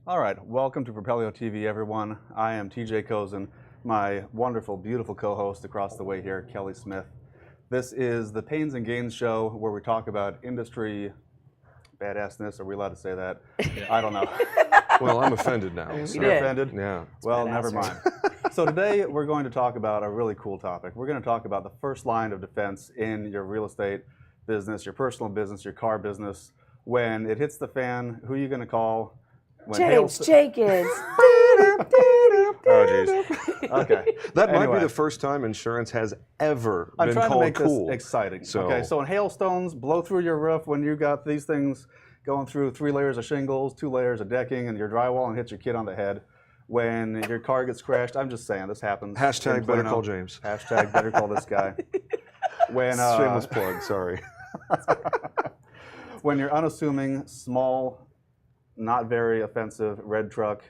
All right, welcome to Propelio TV, everyone. I am TJ Kosen, my wonderful, beautiful co-host across the way here, Kelly Smith. This is the Pains and Gains show where we talk about industry badassness. Are we allowed to say that? I don't know. Well, I'm offended now. So. You're offended? Yeah. Well, never mind. So today we're going to talk about a really cool topic. We're going to talk about the first line of defense in your real estate business, your personal business, your car business. When it hits the fan, who are you going to call? When Jenkins. Oh, jeez. Okay. That might be the first time insurance has ever been called cool. I'm trying to make this exciting. Okay, so when hailstones blow through your roof, when you got these things going through 3 layers of shingles, 2 layers of decking, and your drywall and hit your kid on the head, when your car gets crashed, I'm just saying, this happens. Hashtag better call James. Hashtag better call this guy. When shameless plug, sorry. When your unassuming, small, not very offensive red truck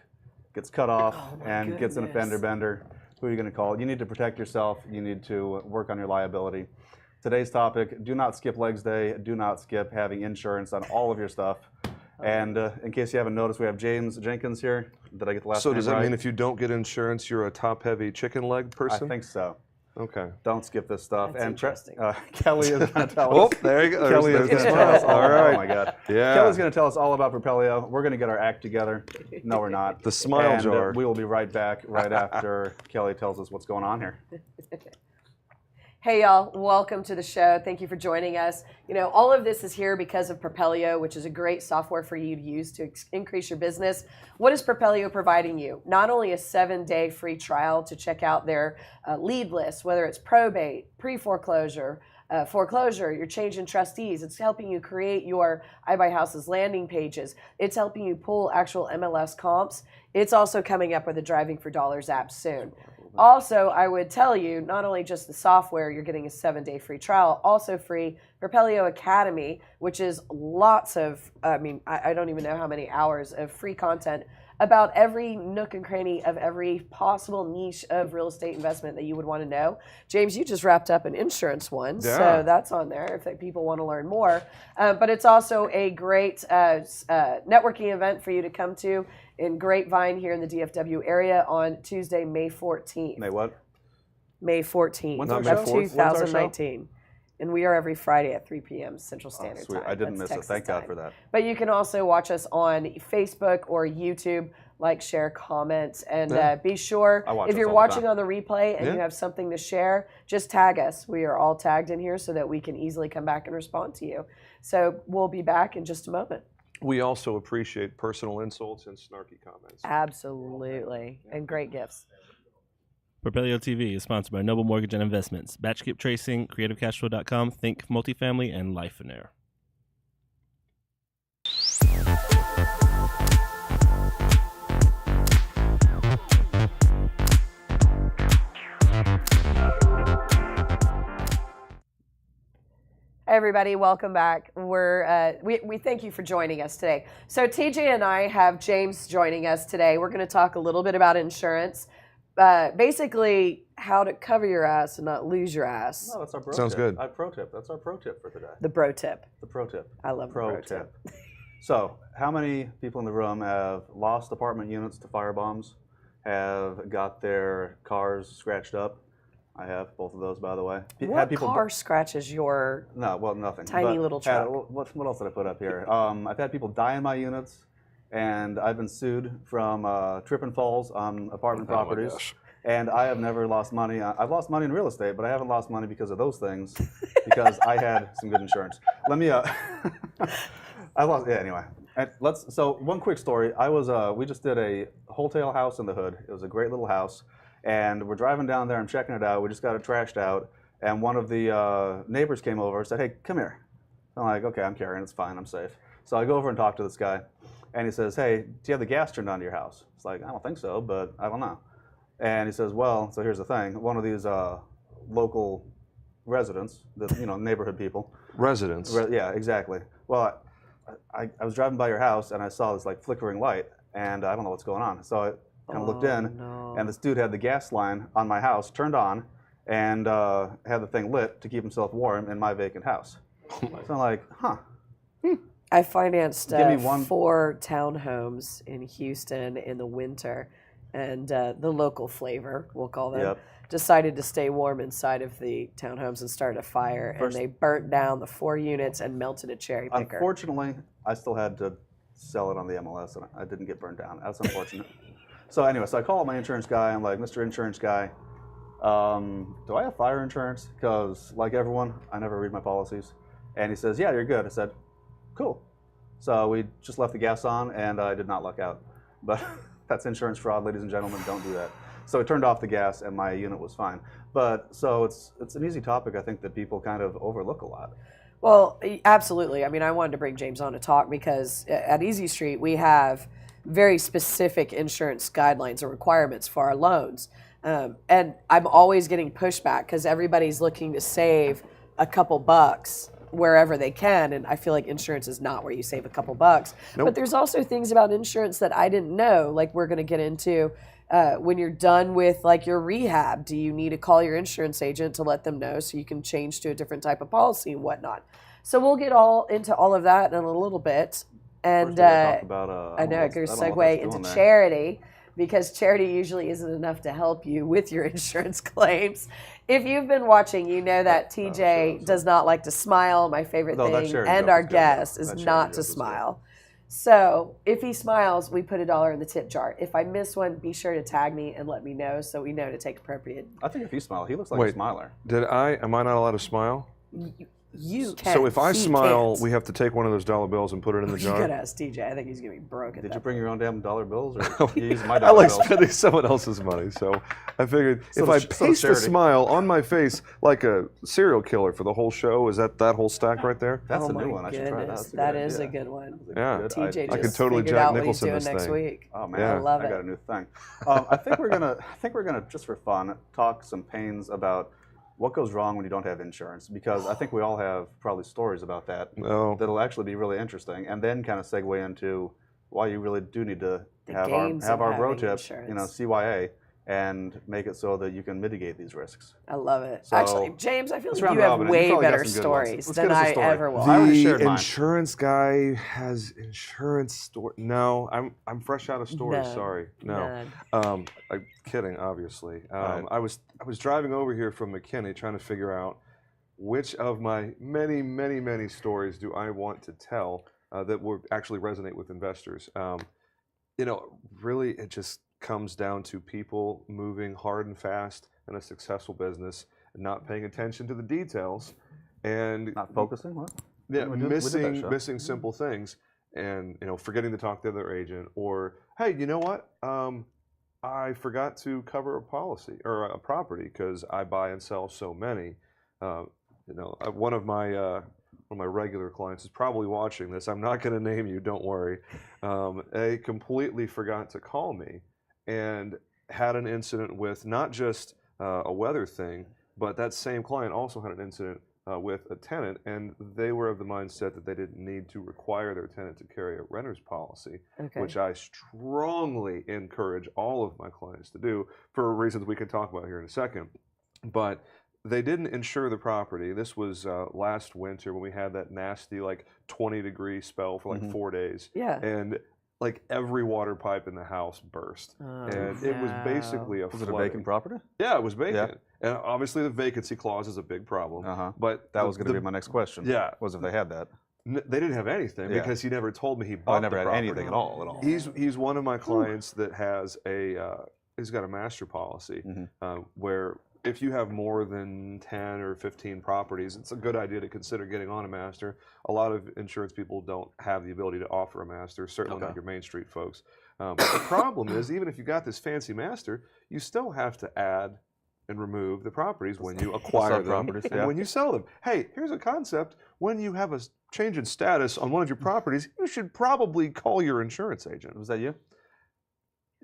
gets cut off and gets in a fender bender, who are you going to call? You need to protect yourself. You need to work on your liability. Today's topic, do not skip legs day. Do not skip having insurance on all of your stuff. And in case you haven't noticed, we have Jenkins here. Did I get the last name right? So does that mean if you don't get insurance, you're a top-heavy chicken leg person? I think so. Okay. Don't skip this stuff. That's interesting. Kelly is going to tell us. Oh, there you go. Kelly is going to tell us all. All right. Oh my God. Yeah. Kelly's going to tell us all about Propelio. We're going to get our act together. No, we're not. The smile jar. We will be right back right after Kelly tells us what's going on here. Hey y'all, welcome to the show. Thank you for joining us. You know, all of this is here because of Propelio, which is a great software for you to use to increase your business. What is Propelio providing you? Not only a 7-day free trial to check out their lead list, whether it's probate, pre-foreclosure, foreclosure, you're changing trustees. It's helping you create your I Buy Houses landing pages. It's helping you pull actual MLS comps. It's also coming up with a Driving for Dollars app soon. Also, I would tell you, not only just the software, you're getting a 7-day free trial, also free Propelio Academy, which is lots of, I don't even know how many hours of free content about every nook and cranny of every possible niche of real estate investment that you would want to know. James, you just wrapped up an insurance one, so that's on there if people want to learn more. But it's also a great networking event for you to come to in Grapevine here in the DFW area on Tuesday, May 14th. May what? May 14th When's our of show? When's our show? 2019. And we are every Friday at 3 p.m. Central Standard Sweet. Time. I didn't That's miss it. Texas Thank God time. for that. But you can also watch us on Facebook or YouTube. Like, share, comment, and be sure if you're watching on the replay and you have something to share, just tag us. We are all tagged in here so that we can easily come back and respond to you. So we'll be back in just a moment. We also appreciate personal insults and snarky comments. Absolutely. And great gifts. Propelio TV is sponsored by Noble Mortgage and Investments, Batch Skip Tracing, CreativeCashflow.com, Think Multifamily, and Lifeonaire. Hey everybody, welcome back. We thank you for joining us today. So TJ and I have James joining us today. We're going to talk a little bit about insurance, basically how to cover your ass and not lose your ass. No, that's our pro Sounds tip. good. Our pro tip. That's our pro tip for today. The bro tip. The pro tip. I love the pro tip. So, how many people in the room have lost apartment units to fire bombs? Have got their cars scratched up? I have both of those, by the way. What car scratches your nothing. tiny little truck? What else did I put up here? I've had people die in my units, and I've been sued from trip and falls on apartment properties. My gosh. And I have never lost money. I've lost money in real estate, but I haven't lost money because of those things, because I had some good insurance. Let me. Anyway. And so one quick story. We just did a wholesale house in the hood. It was a great little house. And we're driving down there and checking it out. We just got it trashed out. And one of the neighbors came over and said, "Hey, come here." I'm like, "Okay, I'm carrying. It's fine. I'm safe." So I go over and talk to this guy. And he says, "Hey, do you have the gas turned on to your house?" It's like, "I don't think so, but I don't know." And he says, "Well, so here's the thing. One of these local residents, neighborhood people." Residents. Yeah, exactly. Well, I was driving by your house and I saw this like flickering light, and I don't know what's going on. So I kind of looked in, and this dude had the gas line on my house turned on, and had the thing lit to keep himself warm in my vacant house. So I'm like, huh. I financed Give me one. 4 townhomes in Houston in the winter, and the local flavor, we'll call them, Yep. decided to stay warm inside of the townhomes and start a fire, and they burnt down the 4 units and melted a cherry picker. Unfortunately, I still had to sell it on the MLS, and I didn't get burned down. That's unfortunate. So anyway, so I call my insurance guy. I'm like, Mr. Insurance Guy, do I have fire insurance? Because like everyone, I never read my policies. And he says, yeah, you're good. I said, cool. So we just left the gas on, and I did not luck out. But that's insurance fraud, ladies and gentlemen. Don't do that. So we turned off the gas, and my unit was fine. But so it's an easy topic, I think, that people kind of overlook a lot. Well, absolutely. I mean, I wanted to bring James on to talk because at Easy Street, we have very specific insurance guidelines or requirements for our loans. And I'm always getting pushback because everybody's looking to save a couple bucks wherever they can. And I feel like insurance is not where you save a couple bucks. Nope. But there's also things about insurance that I didn't know, like we're going to get into. When you're done with like your rehab, do you need to call your insurance agent to let them know so you can change to a different type of policy and whatnot? So we'll get into all of that in a little bit. And Talk about, I know a good I don't know what segue that's into doing there. charity, because charity usually isn't enough to help you with your insurance claims. If you've been watching, you know that TJ does not like to smile. My favorite No, that thing, charity and joke our is good, guest though. is That charity not joke to is good. smile. So if he smiles, we put $1 in the tip jar. If I miss one, be sure to tag me and let me know so we know to take appropriate. I think if you smile, he looks like Wait. a smiler. Am I not allowed to smile? You can. So if I he smile, can't. we have to take one of those dollar bills and put it in the You gotta jar? ask TJ. I think he's gonna be broke at Did that you bring your own damn dollar bills, or Oh, you use my I dollar like bills? spending someone else's money, so I figured So if I it's paste a charity. smile on my face like a serial killer for the whole show, is that whole stack right there? That's Oh a my new one. I should try that. goodness, That's a that good is a idea. good one. Yeah. Good TJ idea. I could just totally figured Jack out Nicholson what he's doing this next thing. week. Oh man, Yeah. I love I it. got a new thing. I think we're gonna just for fun talk some pains about what goes wrong when you don't have insurance, because I think we all have probably stories about that No. that'll actually be really interesting, and then kind of segue into why you really do need to The have gains of our bro having tip, insurance. CYA, and make it so that you can mitigate these risks. I love it. So, Actually, James, I feel let's like round you have robin it. You way probably got better some good ones. stories Let's than get us a I story. ever will. I already The shared mine. insurance guy has insurance story. No, I'm fresh out of stories. None. Sorry, no. None. I'm kidding, obviously. Right. I was driving over here from McKinney trying to figure out which of my many stories do I want to tell that would actually resonate with investors. Really, it just comes down to people moving hard and fast in a successful business and not paying attention to the details, and Not focusing. What? yeah, We did that show. missing simple things, and forgetting to talk to their agent, or hey, you know what? I forgot to cover a policy or a property because I buy and sell so many. One of my regular clients is probably watching this. I'm not going to name you. Don't worry. They completely forgot to call me and had an incident with not just a weather thing, but that same client also had an incident with a tenant, and they were of the mindset that they didn't need to require their tenant to carry a renter's policy, Okay. which I strongly encourage all of my clients to do for reasons we can talk about here in a second. But they didn't insure the property. This was last winter when we had that nasty 20-degree spell for 4 days. Yeah. And every water pipe in the house burst. Oh, And it was no. basically a Was it a flooding. vacant property? Yeah, it was vacant. And obviously the vacancy clause is a big problem. Uh huh. But That was going to be my next question. Yeah. Was if they had that. They didn't have anything Yeah. because he never told me he Oh, bought I never the had property. anything at all. At all. He's one of my clients that has he's got a master policy Mhm. where if you have more than 10 or 15 properties, it's a good idea to consider getting on a master. A lot of insurance people don't have the ability to offer a master, certainly not Okay. your Main Street folks. But the problem is, even if you got this fancy master, you still have to add and remove the properties when you acquire them sub-properties, and yeah. when you sell them. Hey, here's a concept. When you have a change in status on one of your properties, you should probably call your insurance agent. Was that you?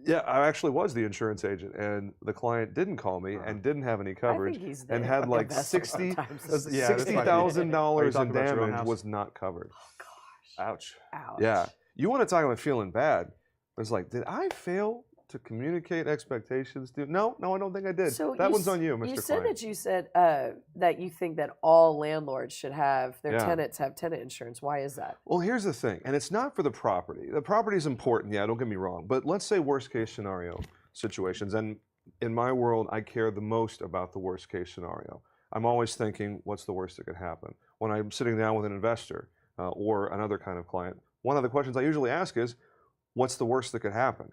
Yeah, I actually was the insurance agent, and the client didn't call me and didn't have any coverage, I think he's and the had like investor sometimes. Yeah, this might be- $60,000 Are you in talking about your own damage house? was not covered. Ouch. Ouch. Yeah, you want to talk about feeling bad? It's like, did I fail to communicate expectations to? No, I don't think I did. So that one's on you, Mr. You said Client. that you said that you think that all landlords should have their tenants have tenant insurance. Why is that? Well, here's the thing, and it's not for the property. The property is important, yeah, don't get me wrong. But let's say worst case scenario situations, and in my world, I care the most about the worst case scenario. I'm always thinking, what's the worst that could happen? When I'm sitting down with an investor or another kind of client, one of the questions I usually ask is, what's the worst that could happen?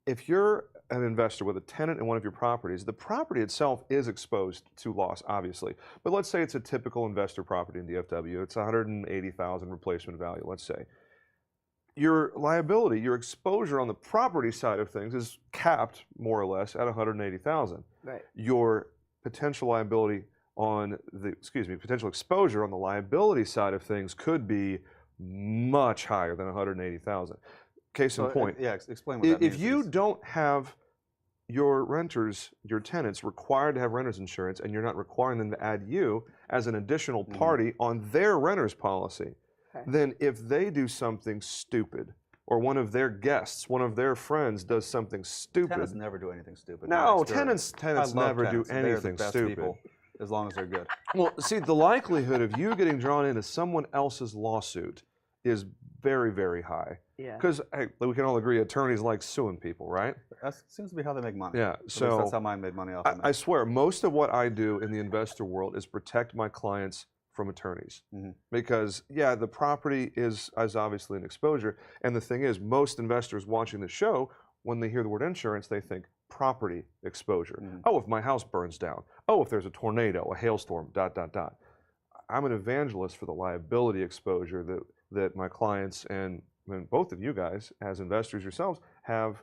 If you're an investor with a tenant in one of your properties, the property itself is exposed to loss, obviously. But let's say it's a typical investor property in DFW. It's $180,000 replacement value, let's say. Your liability, your exposure on the property side of things is capped more or less at $180,000. Right. Your potential liability on the, potential exposure on the liability side of things could be much higher than $180,000. Case in point. Yeah, explain what that means. If you don't have your renters, your tenants required to have renter's insurance, and you're not requiring them to add you as an additional party on their renter's policy, then if they do something stupid, or one of their guests, one of their friends does something stupid. Tenants never do anything stupid. No, tenants never do They're anything the best stupid. people, as long as they're good. Well, see, the likelihood of you getting drawn into someone else's lawsuit is very, very high. Yeah. Because hey, we can all agree attorneys like suing people, right? That seems to be how they make money. Yeah. At least So that's how mine made money off of me. I swear, most of what I do in the investor world is protect my clients from attorneys. Because yeah, the property is obviously an exposure. And the thing is, most investors watching the show, when they hear the word insurance, they think property exposure. Oh, if my house burns down. Oh, if there's a tornado, a hailstorm, ... I'm an evangelist for the liability exposure that my clients and both of you guys, as investors yourselves, have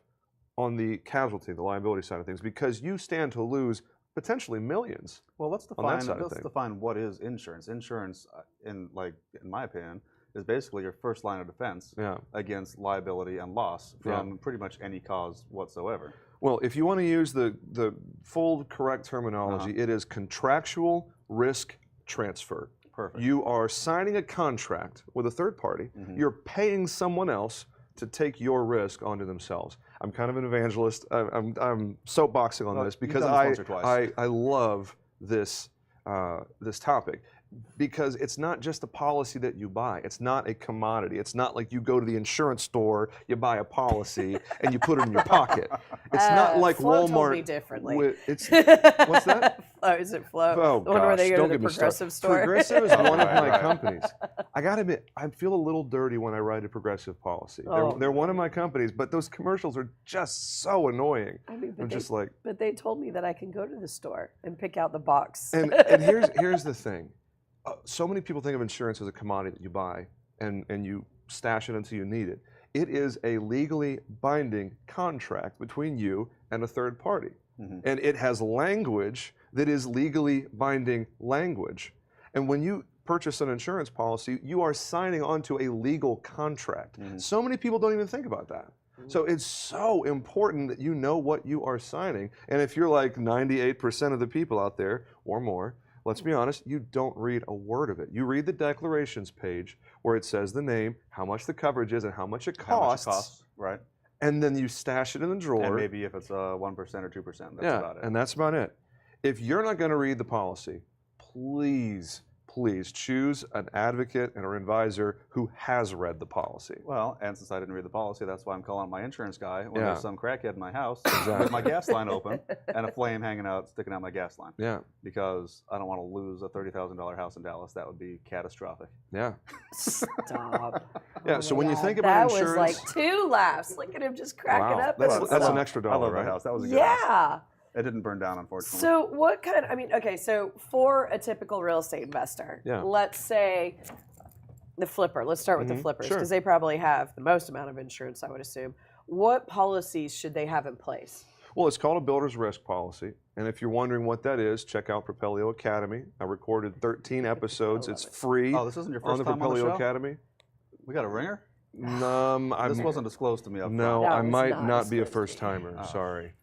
on the casualty, the liability side of things, because you stand to lose potentially millions. Well, let's define what is insurance. Insurance, in my opinion, is basically your first line of defense against liability and loss from pretty much any cause whatsoever. Well, if you want to use the full correct terminology, it is contractual risk transfer. Perfect. You are signing a contract with a third party. You're paying someone else to take your risk onto themselves. I'm kind of an evangelist. I'm soapboxing on this because I love this this topic. Because it's not just a policy that you buy. It's not a commodity. It's not like you go to the insurance store, you buy a policy, and you put it in your pocket. It's not like Flo Walmart. told me differently. What's that? Flo, is it Flo? Oh, the one where they gosh, go don't to the get me Progressive started. store? Progressive is one of my companies. I gotta admit, I feel a little dirty when I write a Progressive policy. They're one of my companies, but those commercials are just so annoying. I mean, I'm just like. But they told me that I can go to the store and pick out the box. And here's the thing. So many people think of insurance as a commodity that you buy and you stash it until you need it. It is a legally binding contract between you and a third party. And it has language that is legally binding language. And when you purchase an insurance policy, you are signing onto a legal contract. So many people don't even think about that. So it's so important that you know what you are signing. And if you're like 98% of the people out there or more, let's be honest, you don't read a word of it. You read the declarations page where it says the name, how much the coverage is, and how much it costs. Right. And then you stash it in the drawer. And maybe if it's 1% or 2%, that's about it. And that's about it. If you're not going to read the policy, please choose an advocate and an advisor who has read the policy. Well, and since I didn't read the policy, that's why I'm calling my insurance guy when there's some crackhead in my house with my gas line open and a flame sticking out my gas line. Yeah. Because I don't want to lose a $30,000 house in Dallas. That would be catastrophic. Yeah. Stop. Yeah. So when you think about insurance, that was like 2 laughs. Look at him just cracking up. That's an extra $1, I love right? the house. That was a good house. Yeah. It didn't burn down, unfortunately. So what kind of, okay, so for a typical real estate investor, let's say the flipper, let's start with the flippers, because they probably have the most amount of insurance, I would assume. What policies should they have in place? Well, it's called a builder's risk policy. And if you're wondering what that is, check out Propelio Academy. I recorded 13 episodes. It's free this isn't your first on the time on the Propelio show? Academy. We got a ringer? This wasn't disclosed to me up front. No, I might not be a disclosed to first timer. Sorry.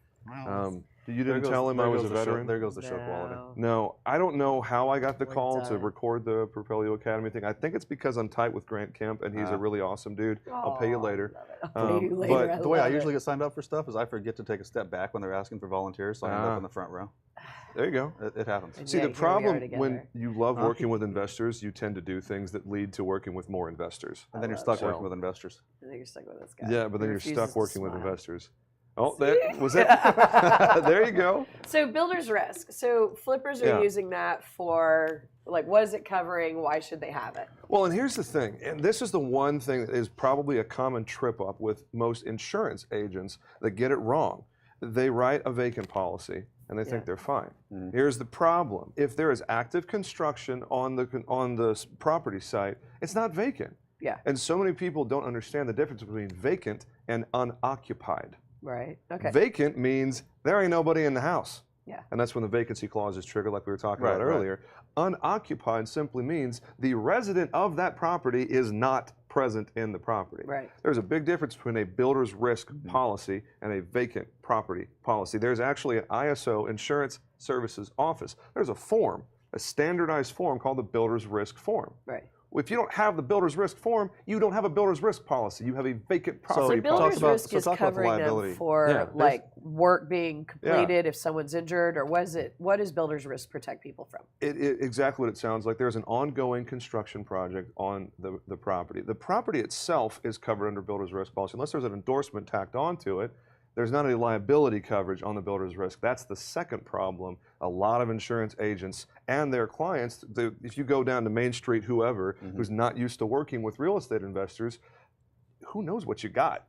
You didn't tell him I was a veteran? There goes the show quality. No, I don't know how I got the call to done. record the Propelio Academy thing. I think it's because I'm tight with Grant Kemp, and he's a really awesome dude. I'll pay you later. I'll pay you later. But The way I usually get signed up for stuff is I forget to take a step back when they're asking for volunteers, so I end up in the front row. There you go. It happens. And See, yet the here we are problem together. when you love working with investors, you tend to do things that lead to working with more investors. And then you're stuck working with investors. I think you're stuck with this guy. Yeah, but then He you're refuses stuck to working with smile. investors. Oh, that was it. There you go. So builder's risk. So flippers are Yeah. using that for, like, what is it covering? Why should they have it? Well, and here's the thing, and this is the one thing that is probably a common trip up with most insurance agents that get it wrong. They write a vacant policy and they think they're fine. Here's the problem. If there is active construction on the property site, it's not vacant. Yeah. And so many people don't understand the difference between vacant and unoccupied. Right. Okay. Vacant means there ain't nobody in the house. Yeah. And that's when the vacancy clause is triggered, like we were talking about Right, right. earlier. Unoccupied simply means the resident of that property is not present in the property. Right. There's a big difference between a builder's risk policy and a vacant property policy. There's actually an ISO Insurance Services Office. There's a form, a standardized form called the builder's risk form. Right. If you don't have the builder's risk form, you don't have a builder's risk policy. You have a vacant property So builder's policy. risk so is talk about the covering them liability. for Yeah, like work being completed if someone's injured, or what does builder's risk protect people from? Exactly what it sounds like. There's an ongoing construction project on the property. The property itself is covered under builder's risk policy. Unless there's an endorsement tacked onto it, there's not any liability coverage on the builder's risk. That's the second problem. A lot of insurance agents and their clients, if you go down to Main Street, whoever, who's not used to working with real estate investors, who knows what you got?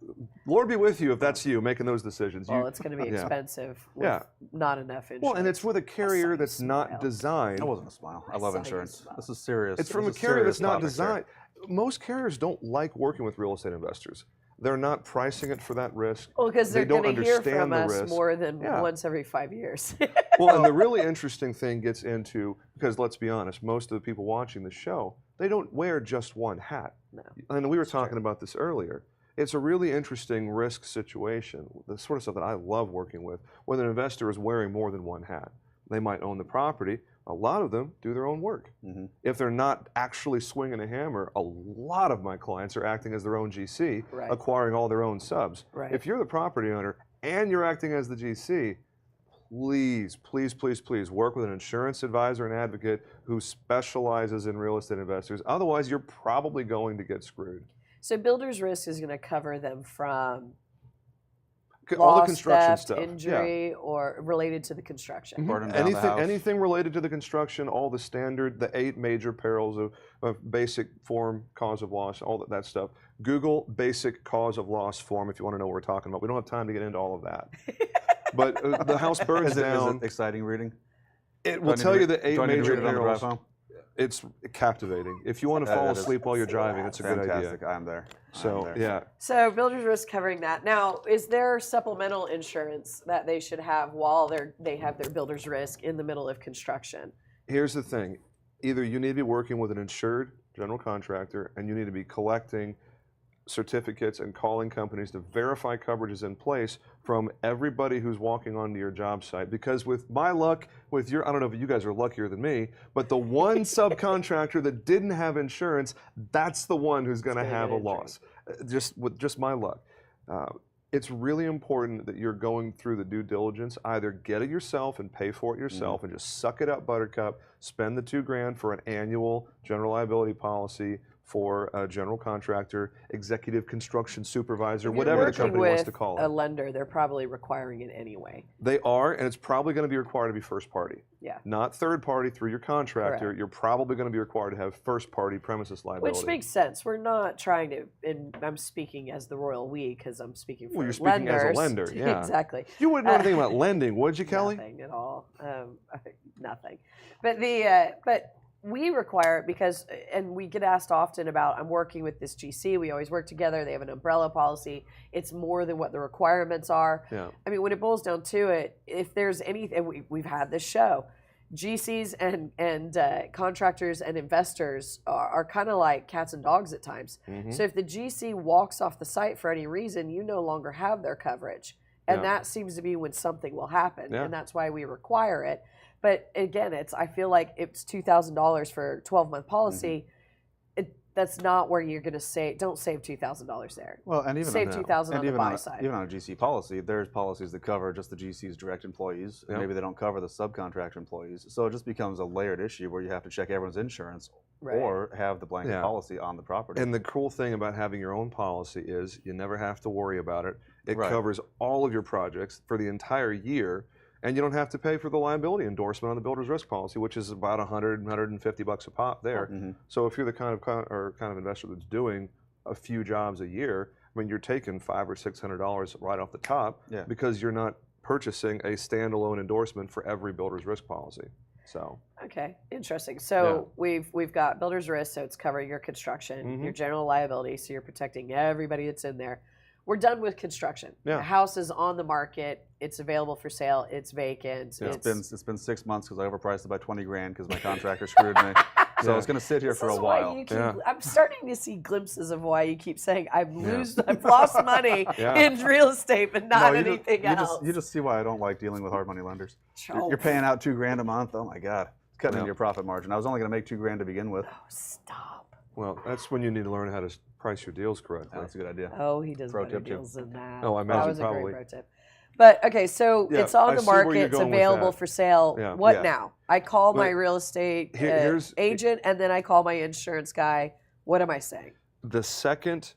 Lord be with you if that's you making those decisions. Well, it's going to be expensive with not enough insurance. Well, and it's with a carrier that's not smile. designed. That wasn't a smile. I love saw you insurance. smile. This is serious. It's from a This is carrier serious that's not topic here. designed. Most carriers don't like working with real estate investors. They're not pricing it for that risk. Well, because They they're don't going to hear understand from the us risk. more than Yeah. once every 5 years. Well, and the really interesting thing gets into, because let's be honest, most of the people watching the show, they don't wear just one hat. No. And we were talking about this earlier. It's a really interesting risk situation, the sort of stuff that I love working with, when an investor is wearing more than one hat. They might own the property. A lot of them do their own work. If they're not actually swinging a hammer, a lot of my clients are acting as their own GC, Right. acquiring all their own subs. Right. If you're the property owner and you're acting as the GC, please, please, please, please work with an insurance advisor and advocate who specializes in real estate investors. Otherwise, you're probably going to get screwed. So builder's risk is going to cover them from All the loss, construction theft, stuff. injury, or related to the construction. Burning down the Anything, house. anything related to the construction, all the standard, the 8 major perils of basic form, cause of loss, all that stuff. Google basic cause of loss form if you want to know what we're talking about. We don't have time to get into all of that. But the house burns Is it down. exciting reading? It will tell you the 8 Do I need to major read it on the drive perils. home? It's captivating. If you want to fall That is asleep while you're driving, it's a good Fantastic. idea. I'm there. So, I'm there. yeah. So builder's risk covering that. Now, is there supplemental insurance that they should have while they have their builder's risk in the middle of construction? Here's the thing. Either you need to be working with an insured general contractor and you need to be collecting certificates and calling companies to verify coverage is in place from everybody who's walking onto your job site. Because with my luck, with your, I don't know if you guys are luckier than me, but the one subcontractor that didn't have insurance, that's the one who's going to gonna have get a injured. loss. Just my luck. It's really important that you're going through the due diligence. Either get it yourself and pay for it yourself and just suck it up, buttercup, spend the $2,000 for an annual general liability policy for a general contractor, executive construction supervisor, If you're whatever the working company wants with to call a it. lender, they're probably requiring it anyway. They are, and it's probably going to be required to be first party. Yeah. Not third party through your contractor. Correct. You're probably going to be required to have first party premises liability. Which makes sense. We're not trying to, and I'm speaking as the royal we because I'm speaking for Well, you're speaking as a lenders. lender, yeah. Exactly. You wouldn't know anything about lending, would you, Kelly? Nothing at all. Nothing. But we require it because, and we get asked often about, I'm working with this GC. We always work together. They have an umbrella policy. It's more than what the requirements are. Yeah. I mean, when it boils down to it, if there's anything, we've had this show. GCs and contractors and investors are kind of like cats and dogs at times. Mm-hmm. So if the GC walks off the site for any reason, you no longer have their coverage. And that seems to be when something will happen. Yeah. And that's why we require it. But again, I feel like it's $2,000 for a 12-month policy. That's not where you're going to save. Don't save $2,000 there. Well, and even save $2,000 on the buy side. Even on a GC policy, there's policies that cover just the GC's direct employees. Yep. Maybe they don't cover the subcontractor employees. So it just becomes a layered issue where you have to check everyone's insurance or have the blanket policy on the property. And the cool thing about having your own policy is you never have to worry about it. It covers all of your projects for the entire year. And you don't have to pay for the liability endorsement on the builder's risk policy, which is about $100, $150 a pop there. So if you're the kind of investor that's doing a few jobs a year, I mean, you're taking $500 or $600 right off the top because you're not purchasing a standalone endorsement for every builder's risk policy. So okay, interesting. So we've got builder's risk, so it's covering your construction, your general liability, so you're protecting everybody that's in there. We're done with construction. The house is on the market. It's available for sale. It's vacant. It's been 6 months because I overpriced it by 20 grand because my contractor screwed me. So it's going to sit here for a while. I'm starting to see glimpses of why you keep saying I've lost money in real estate, but not anything else. You just see why I don't like dealing with hard money lenders. You're paying out $2 grand a month. Oh my God, it's cutting into your profit margin. I was only going to make $2 grand to begin with. Oh, stop. Well, that's when you need to learn how to price your deals correctly. That's a good idea. Oh, he does better deals than that. Oh, I imagine that was probably. a great pro tip. But okay, so it's on the market. It's available for sale. What now? I call my real estate agent, and then I call my insurance guy. What am I saying? The second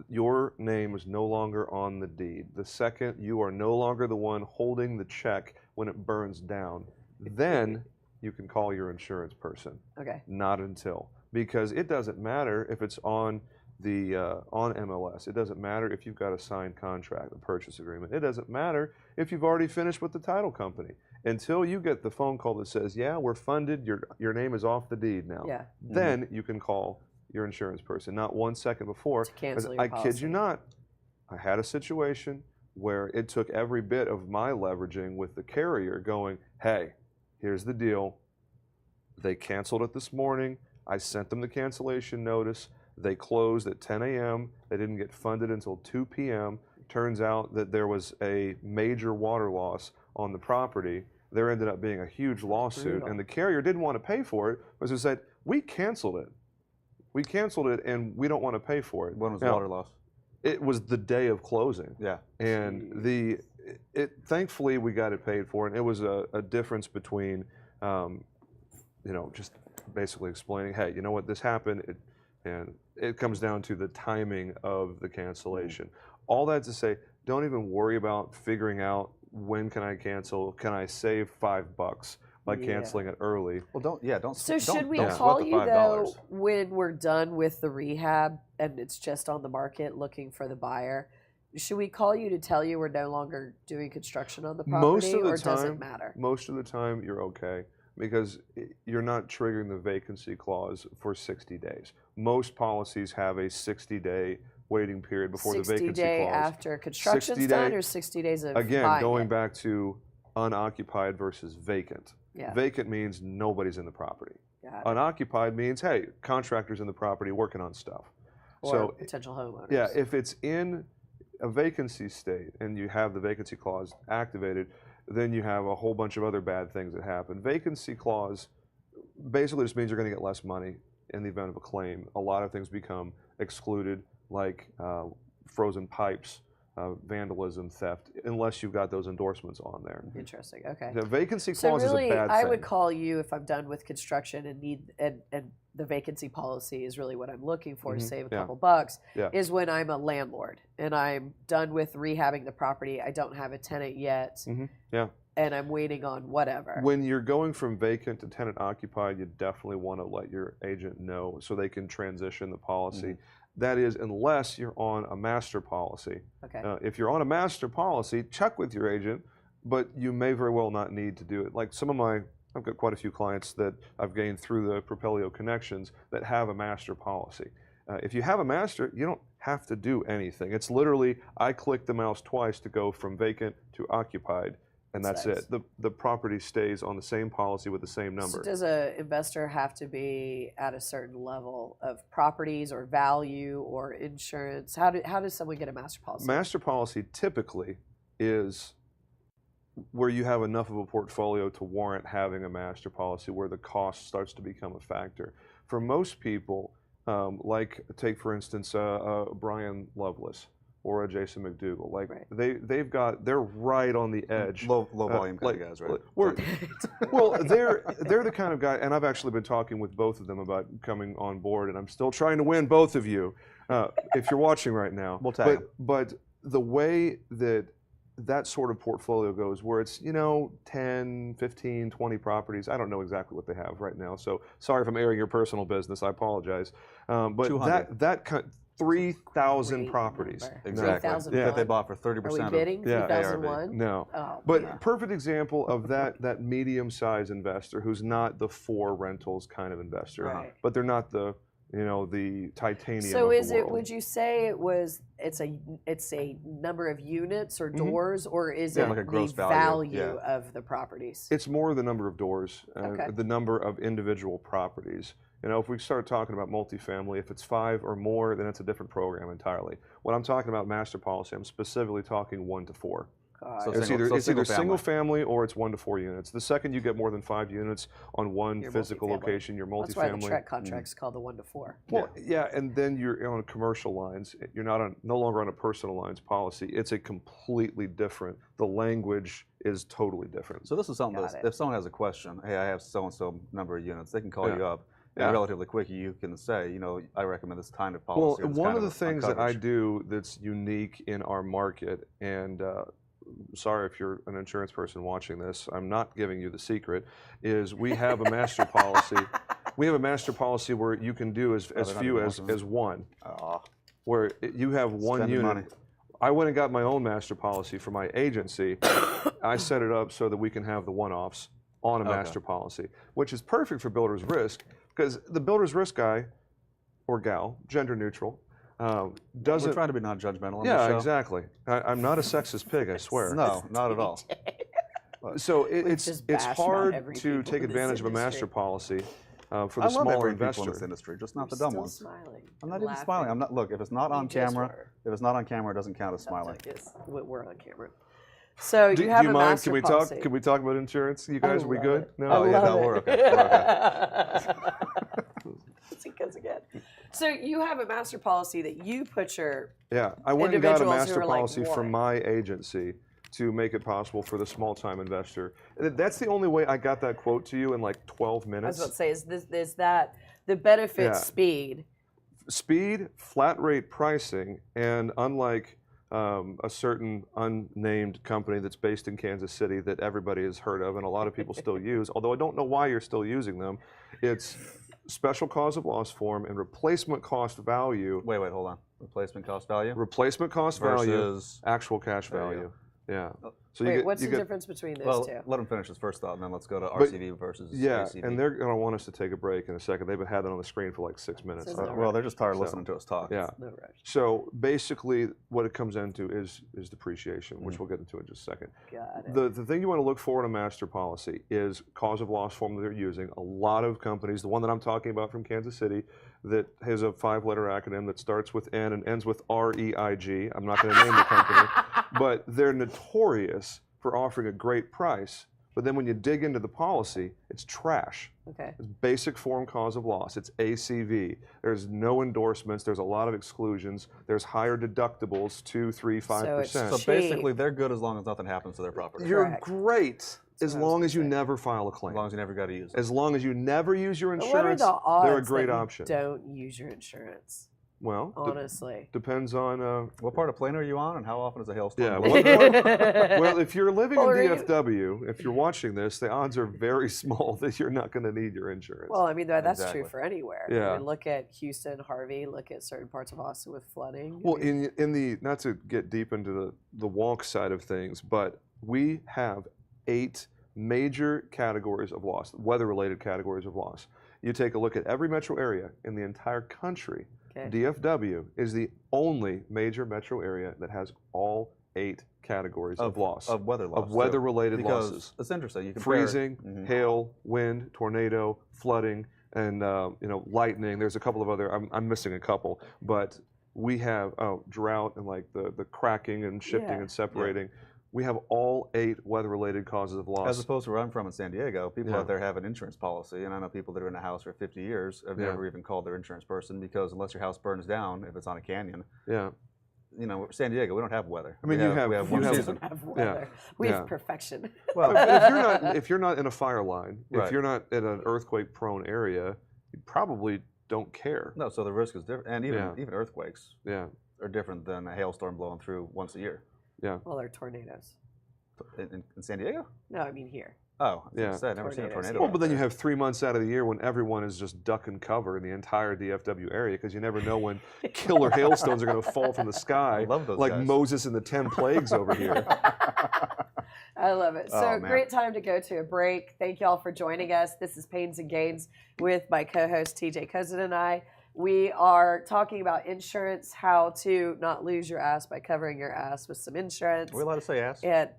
your name is no longer on the deed, the second you are no longer the one holding the check when it burns down, then you can call your insurance person. Okay. Not until. Because it doesn't matter if it's on the on MLS. It doesn't matter if you've got a signed contract, a purchase agreement. It doesn't matter if you've already finished with the title company. Until you get the phone call that says, yeah, we're funded, your name is off the deed now. Yeah. Then you can call your insurance person, not 1 second before. To cancel your I kid you not, I had a situation where it took every bit of my leveraging with the carrier going, hey, here's the deal. They canceled it this morning. I sent them the cancellation notice. They closed at 10 a.m. They didn't get funded until 2 p.m. Turns out that there was a major water loss on the property. There ended up being a huge lawsuit, and the carrier didn't want to pay for it, but they said, we canceled it. We canceled it, and we don't want to pay for it. When was the water loss? It was the day of closing. Yeah. And thankfully we got it paid for, and it was a difference between, just basically explaining, hey, you know what, this happened, and it comes down to the timing of the cancellation. All that to say, don't even worry about figuring out when can I cancel, can I save $5 by canceling it early. Well, don't. So should we call you though when we're done with the rehab and it's just on the market looking for the buyer? Should we call you to tell you we're no longer doing construction on the property, or does it matter? Most of the time, you're okay because you're not triggering the vacancy clause for 60 days. Most policies have a 60-day waiting period before the vacancy 60-day clause. after construction's done, or 60 days of again, going back to unoccupied versus vacant. Yeah. Vacant means nobody's in the property. Unoccupied means, hey, contractors in the property working on stuff. Or potential homeowners. Yeah, if it's in a vacancy state and you have the vacancy clause activated, then you have a whole bunch of other bad things that happen. Vacancy clause basically just means you're going to get less money in the event of a claim. A lot of things become excluded, like frozen pipes, vandalism, theft, unless you've got those endorsements on there. Interesting. Okay. The vacancy clause is a bad thing. I would call you if I'm done with construction and need and the vacancy policy is really what I'm looking for to save a couple bucks. Is when I'm a landlord and I'm done with rehabbing the property. I don't have a tenant yet. And I'm waiting on whatever. When you're going from vacant to tenant occupied, you definitely want to let your agent know so they can transition the policy. That is, unless you're on a master policy. Okay. If you're on a master policy, check with your agent, but you may very well not need to do it. Like I've got quite a few clients that I've gained through the Propelio connections that have a master policy. If you have a master, you don't have to do anything. It's literally, I click the mouse twice to go from vacant to occupied, and that's it. The property stays on the same policy with the same number. So does an investor have to be at a certain level of properties or value or insurance? How does someone get a master policy? Master policy typically is where you have enough of a portfolio to warrant having a master policy where the cost starts to become a factor. For most people, like take for instance Brian Loveless or a Jason McDougall, like they're right on the edge. Low volume kind of guys, right? Well, they're the kind of guy, and I've actually been talking with both of them about coming on board, and I'm still trying to win both of you. If you're watching right now, We'll tag 'em. but the way that sort of portfolio goes, where it's 10, 15, 20 properties. I don't know exactly what they have right now, so sorry if I'm airing your personal business. I apologize. But 200. that 3,000 properties. Exactly. 3,000 that they bought for Are 30% we bidding? Yeah, 3,001? No. Oh, But man. perfect example of that medium-sized investor who's not the 4 rentals kind of investor, Right. but they're not the the titanium. So of the is it? world. Would you say it's a number of units or doors, or is Yeah, it like a gross the value, value of the properties? It's more the number of doors, Okay. the number of individual properties. If we start talking about multifamily, if it's 5 or more, then it's a different program entirely. When I'm talking about master policy, I'm specifically talking 1 to 4. So It's single- either so single single family. family or it's 1 to 4 units. The second you get more than 5 units on one You're physical multifamily. location, you're That's why the multifamily. Trek contract's called the 1 to 4. Well, yeah, and then you're on commercial lines. You're no longer on a personal lines policy. It's a completely different. The language is totally different. So this is something Got that it. if someone has a question, hey, I have so-and-so number of units, they can call Yeah. you up. Yeah. And relatively quick, you can say, I recommend this kind of Well, policy. or this one kind of the things that I coverage. do that's unique in our market, and sorry if you're an insurance person watching this, I'm not giving you the secret, is we have a master policy. We have a master policy where you can do as they're not few even as watching. one, Aw, where you have one spending unit. money. I went and got my own master policy for my agency. I set it up so that we can have the one-offs on a Okay. master policy, which is perfect for builder's risk, because the builder's risk guy or gal, gender neutral, We're doesn't. trying to be non-judgmental on the Yeah, show. exactly. I'm not a sexist pig, I swear. No, not at all. So it's just it's bashed about hard every to people take in this advantage of a industry. master policy for I the love smaller every people in investor. this industry, just not the You're dumb still ones. smiling. I'm not and even laughing. smiling. I'm not. Look, if it's not on You just camera, were. if it's not on camera, it doesn't count as smiling. I guess we're on camera. So Do you have you a mind? master Can we policy. talk? Can we talk about insurance? You guys, are we love good? it. No. I Oh, yeah, love no, it. we're okay. He goes again. So you have a master policy that you put your Yeah, I went and got a Individuals who master are like, policy from my agency to make it possible for the small-time investor. That's the only way I got that quote to you in like 12 I was minutes. about to say, is that the benefit Yeah. speed? Speed, flat rate pricing, and unlike a certain unnamed company that's based in Kansas City that everybody has heard of and a lot of people still use, although I don't know why you're still using them, it's special cause of loss form and replacement cost value. Wait, hold on. Replacement cost value Replacement cost value, versus. actual cash There you value. Yeah. So Wait, get, what's you the get, difference between those Well, two? let him finish his first thought, and then let's go to But- RCV versus Yeah, ACV. and they're going to want us to take a break in a second. They've been having it on the screen for like 6 minutes. Says I no don't- well, they're just tired of So, listening to us talk. Yeah. No rush. So basically, what it comes into is depreciation, which we'll get into in just a second. Got it. The thing you want to look for in a master policy is cause of loss form that they're using. A lot of companies, the one that I'm talking about from Kansas City, that has a 5-letter acronym that starts with N and ends with REIG. I'm not going to name the company, but they're notorious for offering a great price. But then when you dig into the policy, it's trash. Okay. It's basic form cause of loss. It's ACV. There's no endorsements. There's a lot of exclusions. There's higher deductibles, 2, 3, 5%. So basically, they're good as long as nothing happens to their property. You're Correct. great as what I was long as you gonna say. never file a claim. As long as you never got to use it. As long as you never use your But what are insurance, the odds they're a great that you option. don't use your insurance? Well, Honestly. depends on. What part of Plano are you on, and how often is a hailstorm? Yeah. Well, Well, if you're living Well, in are you- DFW, if you're watching this, the odds are very small that you're not going to need your insurance. Well, I mean, that's Exactly. true for anywhere. Yeah. I mean, look at Houston, Harvey. Look at certain parts of Austin with flooding. Well, in the not to get deep into the walk side of things, but we have 8 major categories of loss, weather-related categories of loss. You take a look at every metro area in the entire country. Okay. DFW is the only major metro area that has all 8 categories of loss, of weather loss, of weather-related because losses. it's interesting. You compare, Freezing, hail, wind, tornado, flooding, and lightning. There's a couple of other. I'm missing a couple, but we have drought and like the cracking and shifting Yeah. and separating. we have all 8 weather-related causes of loss. As opposed to where I'm from in San Diego, people Yeah. out there have an insurance policy, and I know people that are in a house for 50 years have Yeah. never even called their insurance person because unless your house burns down, if it's on a canyon, Yeah. San Diego, we don't have weather. I mean, we you have have- one you have- We season. don't have weather. We Yeah. have perfection. Well, if you're not in a fire line, if Right. you're not in an earthquake-prone area, you probably don't care. no, so the risk is different, and even Yeah. even earthquakes Yeah. are different than a hailstorm blowing through once a year. Well, they're tornadoes. In San Diego? No, I mean here. Oh, Yeah. I said, I've never seen a Tornadoes. tornado. Well, out but then you there. have 3 months out of the year when everyone is just duck and cover in the entire DFW area because you never know when killer hailstones are going to fall from the sky, I love those like guys. Moses and the 10 plagues over here. I love it. So Oh, man. great time to go to a break. Thank you all for joining us. This is Pains and Gains with my co-host TJ Kosen and I. We are talking about insurance, how to not lose your ass by covering your ass with some insurance. Are we allowed to say ass? And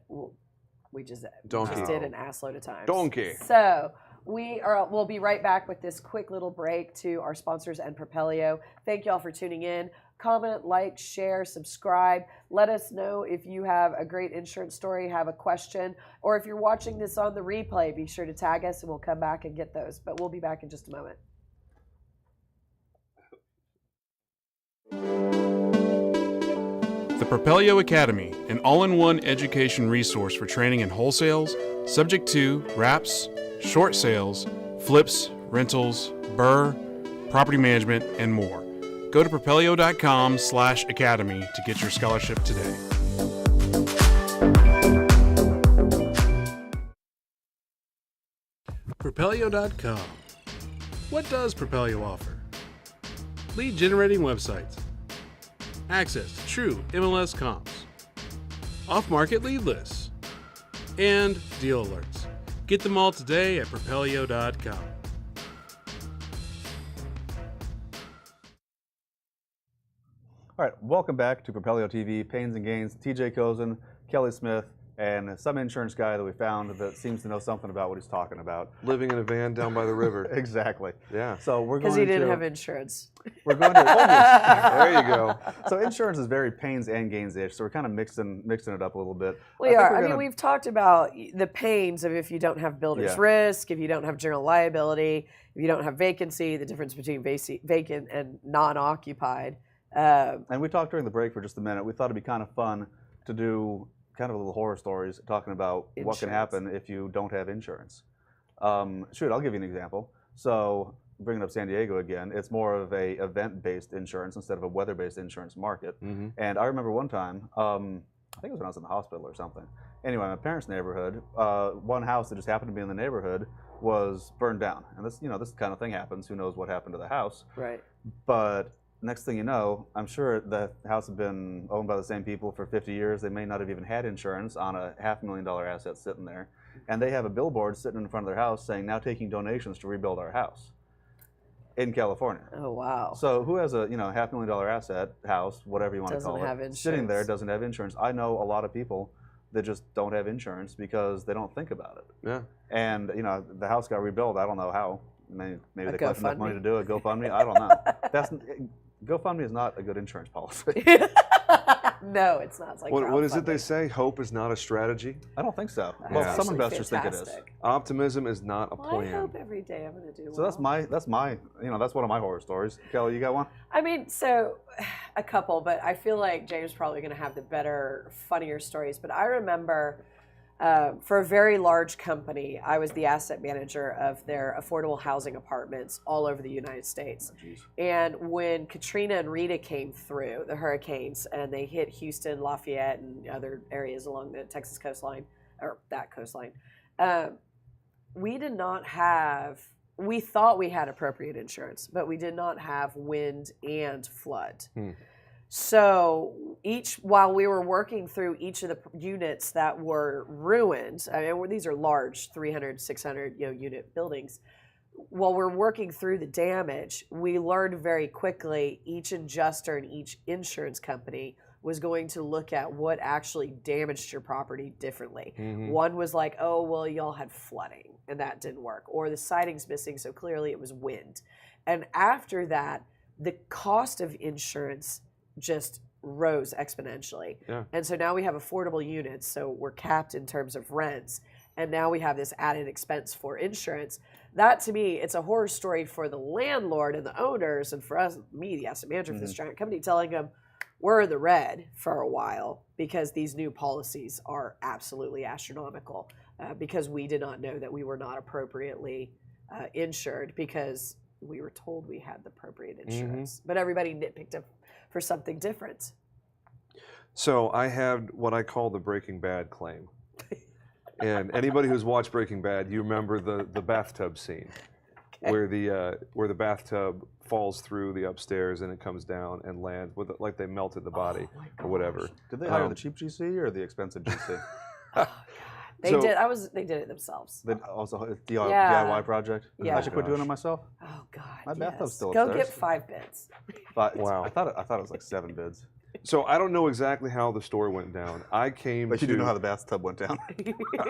we just Donkey. did an ass load of times. Donkey. So we'll be right back with this quick little break to our sponsors and Propelio. Thank you all for tuning in. Comment, like, share, subscribe. Let us know if you have a great insurance story, have a question, or if you're watching this on the replay, be sure to tag us and we'll come back and get those. But we'll be back in just a moment. The Propelio Academy, an all-in-one education resource for training in wholesales, subject to wraps, short sales, flips, rentals, BRRRR, property management, and more. Go to propelio.com/academy to get your scholarship today. Propelio.com. What does Propelio offer? Lead generating websites, access to true MLS comps, off-market lead lists, and deal alerts. Get them all today at propelio.com. All right, welcome back to Propelio TV, Pains and Gains, TJ Kosen, Kelly Smith, and some insurance guy that we found that seems to know something about what he's talking about. Living in a van down by the river. Exactly. Yeah. So we're Because going he didn't to have insurance. we're going to There you go. So insurance is very pains and gains-ish, so we're kind of mixing it up a little bit. We think are. we're I mean, gonna- we've talked about the pains of if you don't have builder's Yeah. risk, if you don't have general liability, if you don't have vacancy, the difference between vacant and non-occupied. And we talked during the break for just a minute. We thought it'd be kind of fun to do kind of a little horror stories talking about what can Insurance. happen if you don't have insurance. Shoot, I'll give you an example. So bringing up San Diego again, it's more of a event-based insurance instead of a weather-based insurance market. Mm-hmm. And I remember one time, I think it was when I was in the hospital or something. Anyway, my parents' neighborhood, one house that just happened to be in the neighborhood was burned down. And this kind of thing happens. Who knows what happened to the house? Right. But next thing you know, I'm sure the house had been owned by the same people for 50 years. They may not have even had insurance on a $500,000 asset sitting there. And they have a billboard sitting in front of their house saying, now taking donations to rebuild our house in California. Oh, wow. So who has a $500,000 asset, house, whatever you want Doesn't to call have it, sitting there, insurance. doesn't have insurance. I know a lot of people that just don't have insurance because they don't think about it. Yeah. And the house got rebuilt. I don't know how. Maybe A they collected enough money GoFundMe? to do it. GoFundMe. I don't know. GoFundMe is not a good insurance policy. No, it's not. It's like What is it they crowdfunding. say? Hope is not a strategy. I don't think so. That's Well, Yeah. some actually investors think it is. fantastic. Optimism is not a Well, I plan. hope every day I'm going to do So that's well. that's one of my horror stories. Kelly, you got one? I mean, so a couple, but I feel like James probably going to have the better, funnier stories. But I remember for a very large company, I was the asset manager of their affordable housing apartments all over the United States. And when Katrina and Rita came through, the hurricanes, and they hit Houston, Lafayette, and other areas along the Texas coastline, or that coastline, we did not have, we thought we had appropriate insurance, but we did not have wind and flood. So while we were working through each of the units that were ruined, I mean, these are large 300, 600 unit buildings. While we're working through the damage, we learned very quickly each adjuster and each insurance company was going to look at what actually damaged your property differently. Mhm. One was like, oh, well, y'all had flooding and that didn't work. Or the siding's missing, so clearly it was wind. And after that, the cost of insurance just rose exponentially. Yeah. And so now we have affordable units, so we're capped in terms of rents, and now we have this added expense for insurance. That, to me, it's a horror story for the landlord and the owners, and for us, me, the asset manager for this giant company, telling them we're in the red for a while because these new policies are absolutely astronomical, because we did not know that we were not appropriately insured because we were told we had the appropriate insurance. But everybody nitpicked up for something different. So I had what I call the Breaking Bad claim. And anybody who's watched Breaking Bad, you remember the bathtub scene, where the bathtub falls through the upstairs and it comes down and lands with like they melted the body or whatever. Did they hire the cheap GC or the expensive GC? They So- did. They did it themselves. They also a Yeah. DIY project. Yeah. I should quit doing it myself. Oh God. My bathtub's still Go upstairs. get 5 bids. But Wow. I thought it was like 7 bids. So I don't know exactly how the story went down. I came But to. you do know how the bathtub went down.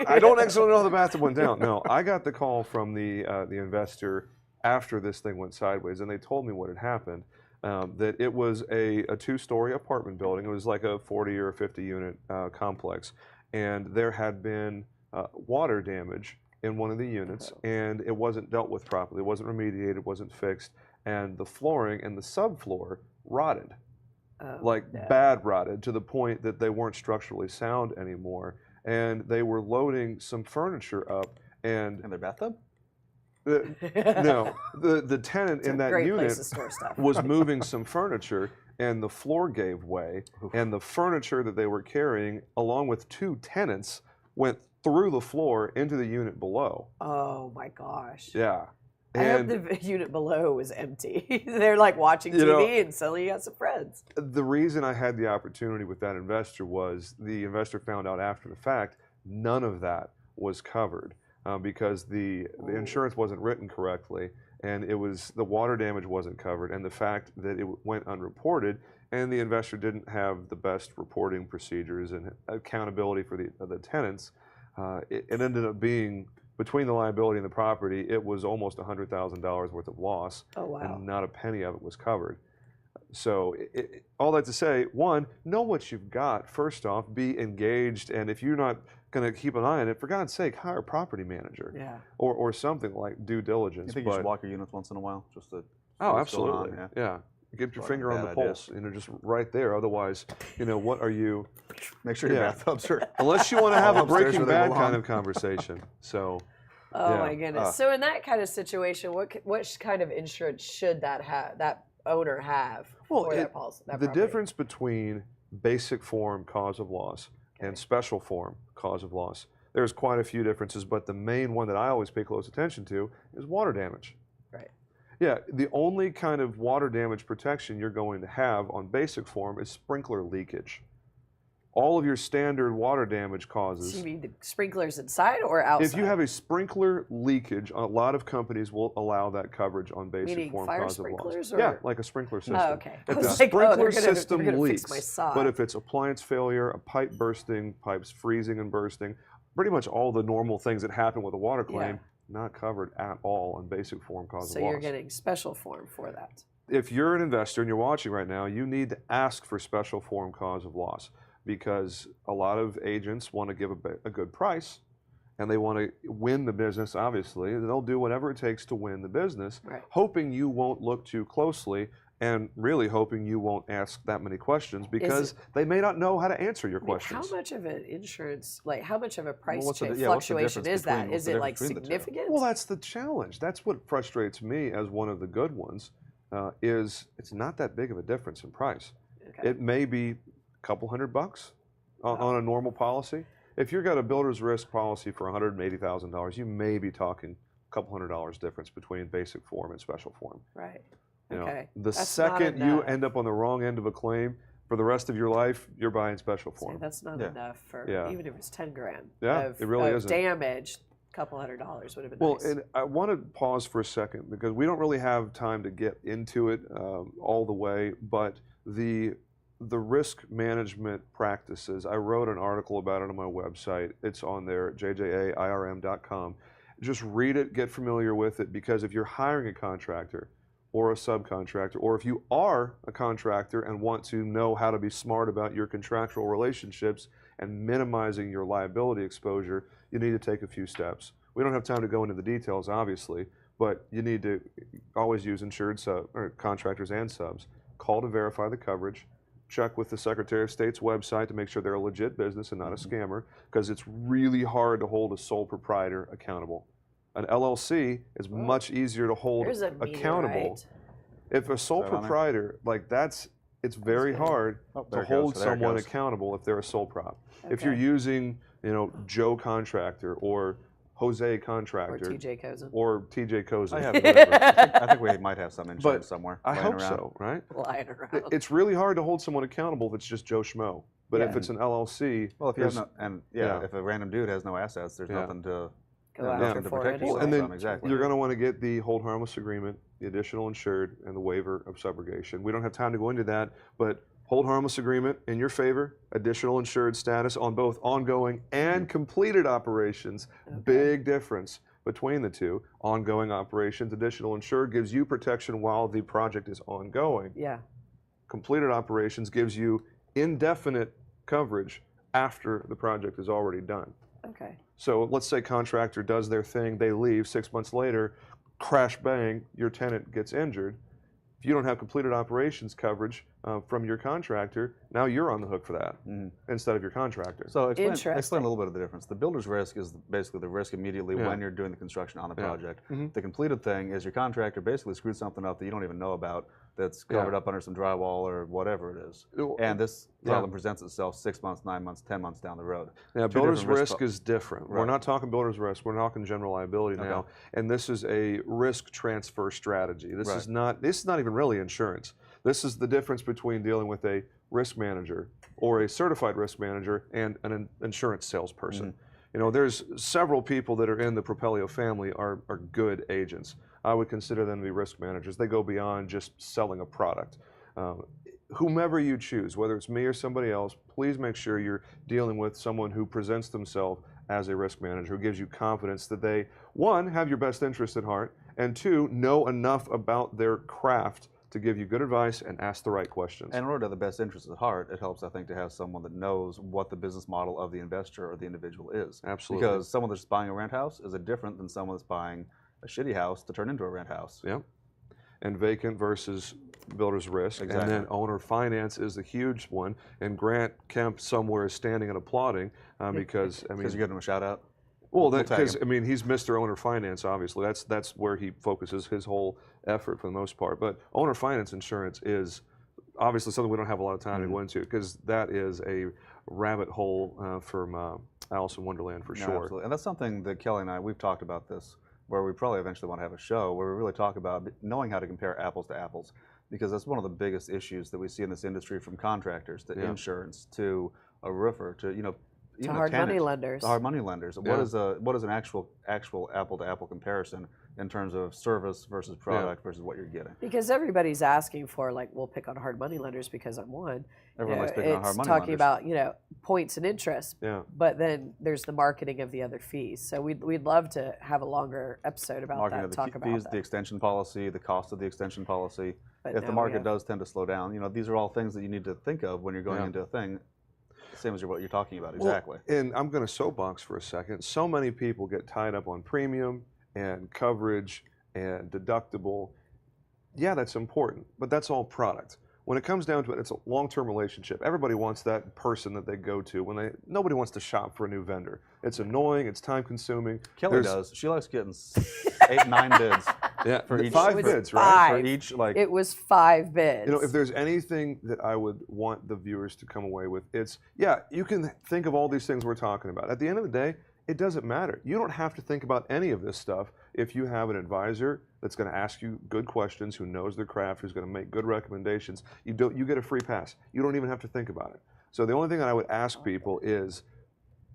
I don't actually know how the bathtub went down. No, I got the call from the investor after this thing went sideways, and they told me what had happened. That it was a 2-story apartment building. It was like a 40 or 50 unit complex, and there had been water damage in one of the units, and it wasn't dealt with properly. It wasn't remediated. It wasn't fixed, and the flooring and the subfloor rotted. Bad rotted to the point that they weren't structurally sound anymore, and they were loading some furniture up, and In their bathtub? no, the tenant in that Great place unit to store stuff. was moving some furniture, and the floor gave way, and the furniture that they were carrying, along with 2 tenants, went through the floor into the unit below. Oh my gosh. Yeah. I hope And the unit below was empty. They're like watching You TV know- and suddenly you got some friends. the reason I had the opportunity with that investor was the investor found out after the fact none of that was covered because the insurance wasn't written correctly, and the water damage wasn't covered, and the fact that it went unreported, and the investor didn't have the best reporting procedures and accountability for the tenants. It ended up being, between the liability and the property, it was almost $100,000 worth of loss. Oh, wow. And not a penny of it was covered. So all that to say, one, know what you've got, first off, be engaged, and if you're not going to keep an eye on it, for God's sake, hire a property manager. Yeah. Or something like due diligence. You think you should walk your units once in a while? Just to see Oh, what's going absolutely. on, Yeah. Get your Probably finger a on the bad idea. pulse, just right there. Otherwise, what are you? Make sure your Yeah. bathtubs are. Unless you want to have a Upstairs Breaking where they Bad belong. kind of conversation. So, Oh Yeah. my goodness. So in that kind of situation, what kind of insurance should that owner have for that policy? That the property? difference between basic form cause of loss and special form cause of loss, there's quite a few differences, but the main one that I always pay close attention to is water damage. Right. Yeah, the only kind of water damage protection you're going to have on basic form is sprinkler leakage. All of your standard water damage So causes. you mean the sprinklers inside or outside? If you have a sprinkler leakage, a lot of companies will allow that coverage on basic Meaning form fire cause of loss. sprinklers, Yeah, or- like a sprinkler system. Oh, okay. I If was the like, oh, sprinkler they're gonna system fix leaks, my sod. but if it's appliance failure, a pipe bursting, pipes freezing and bursting, pretty much all the normal things that happen with a water claim, not covered at all on basic form cause So of loss. you're getting special form for that. If you're an investor and you're watching right now, you need to ask for special form cause of loss, because a lot of agents want to give a good price, and they want to win the business, obviously. They'll do whatever it takes to win the business, Right. hoping you won't look too closely, and really hoping you won't ask that many questions, because they may not know how to answer your questions. How much of an insurance, like how much of a price what's the change di- yeah, what's the fluctuation difference is that? between- Is what's the it like difference between the two? significant? Well, that's the challenge. That's what frustrates me as one of the good ones, is it's not that big of a difference in price. Okay. It may be a couple $100 on a normal policy. If you've got a builder's risk policy for $180,000, you may be talking a couple $100 difference between basic form and special form. Right. You know, Okay. the That's not second you enough. end up on the wrong end of a claim, for the rest of your life, you're buying special See, form. that's not Yeah. enough for Yeah. even if it's 10 grand. Yeah, of, it really of isn't. damage. A couple $100 would have been Well, nice. and I want to pause for a second, because we don't really have time to get into it all the way, but the risk management practices, I wrote an article about it on my website. It's on there, jjairm.com. Just read it, get familiar with it, because if you're hiring a contractor, or a subcontractor, or if you are a contractor and want to know how to be smart about your contractual relationships and minimizing your liability exposure, you need to take a few steps. We don't have time to go into the details, obviously, but you need to always use insured contractors and subs. Call to verify the coverage. Check with the Secretary of State's website to make sure they're a legit business and not a scammer, because it's really hard to hold a sole proprietor accountable. An LLC is much easier to hold There's a meter, accountable. right? If a sole Is that on there? proprietor, it's very hard Oh, to there it hold goes. There it someone goes. accountable if they're a sole prop. If you're Okay. using, Joe Contractor or Jose Or Contractor TJ Kosen. or TJ Kosen, I have whatever. I think we might have some insurance somewhere. I laying hope around. so, right? Lying around. It's really hard to hold someone accountable if it's just Joe Schmo. But if Yeah. it's an LLC, Well, if you have there's- no, if a random dude has no assets, there's Yeah. nothing to Go nothing after to for protect it. yourself and then from. Exactly. you're going to want to get the hold harmless agreement, the additional insured, and the waiver of subrogation. We don't have time to go into that, but hold harmless agreement in your favor, additional insured status on both ongoing and completed operations. Big difference between the two. Ongoing operations, additional insured gives you protection while the project is ongoing. Yeah. Completed operations gives you indefinite coverage after the project is already done. Okay. So let's say contractor does their thing, they leave, 6 months later, crash bang, your tenant gets injured. If you don't have completed operations coverage from your contractor, now you're on the hook for that instead of your contractor. So explain Interesting. a little bit of the difference. The builder's risk is basically the risk immediately when you're doing the construction on the project. The completed thing is your contractor basically screwed something up that you don't even know about, that's covered up under some drywall or whatever it is. And this problem presents itself 6 months, 9 months, 10 months down the road. Now, Two builder's different risk is different. We're Right. not talking builder's risk. We're talking general liability now, and this is a risk transfer strategy. This is not. This is not even really insurance. This is the difference between dealing with a risk manager or a certified risk manager and an insurance salesperson. There's several people that are in the Propelio family are good agents. I would consider them to be risk managers. They go beyond just selling a product. Whomever you choose, whether it's me or somebody else, please make sure you're dealing with someone who presents themselves as a risk manager, who gives you confidence that they, one, have your best interest at heart, and two, know enough about their craft to give you good advice and ask the right questions. And in order to have the best interest at heart, it helps, I think, to have someone that knows what the business model of the investor or the individual is. Absolutely. Because someone that's buying a rent house is different than someone that's buying a shitty house to turn into a rent house. Yep. And vacant versus builder's risk. Exactly. And then owner finance is the huge one. And Grant Kemp somewhere is standing and applauding because, I mean, Because you're giving him a shout out. well, we'll tag because him. I mean, he's Mr. Owner Finance. Obviously, that's where he focuses his whole effort for the most part. But owner finance insurance is obviously something we don't have a lot of time to go into, because that is a rabbit hole from Alice in Wonderland for No, sure. absolutely. And that's something that Kelly and I, we've talked about this, where we probably eventually want to have a show where we really talk about knowing how to compare apples to apples, because that's one of the biggest issues that we see in this industry, from contractors to insurance to a roofer to even To a hard money tenant, lenders. to hard money lenders. Yeah. What is an actual apple to apple comparison in terms of service versus product versus what you're getting? Because everybody's asking for, like, we'll pick on hard money lenders because I'm one. Everyone likes picking on hard It's money talking lenders. about, points and interest. Yeah. But then there's the marketing of the other fees. So we'd love to have a longer episode about Marketing that, of the talk about fees, that. the extension policy, the cost of the extension policy. But If now the we market have- does tend to slow down, these are all things that you need to think of when you're going into a thing. Same as what you're talking about, exactly. Well, and I'm going to soapbox for a second. So many people get tied up on premium and coverage and deductible. Yeah, that's important, but that's all product. When it comes down to it, it's a long-term relationship. Everybody wants that person that they go to nobody wants to shop for a new vendor. It's annoying, it's time-consuming. Kelly does. She likes getting 8, 9 bids Yeah, for each 5 It was bids, right? for five. each It was 5 bids. If there's anything that I would want the viewers to come away with, it's, you can think of all these things we're talking about. At the end of the day, it doesn't matter. You don't have to think about any of this stuff if you have an advisor that's going to ask you good questions, who knows their craft, who's going to make good recommendations. You get a free pass. You don't even have to think about it. So the only thing that I would ask people is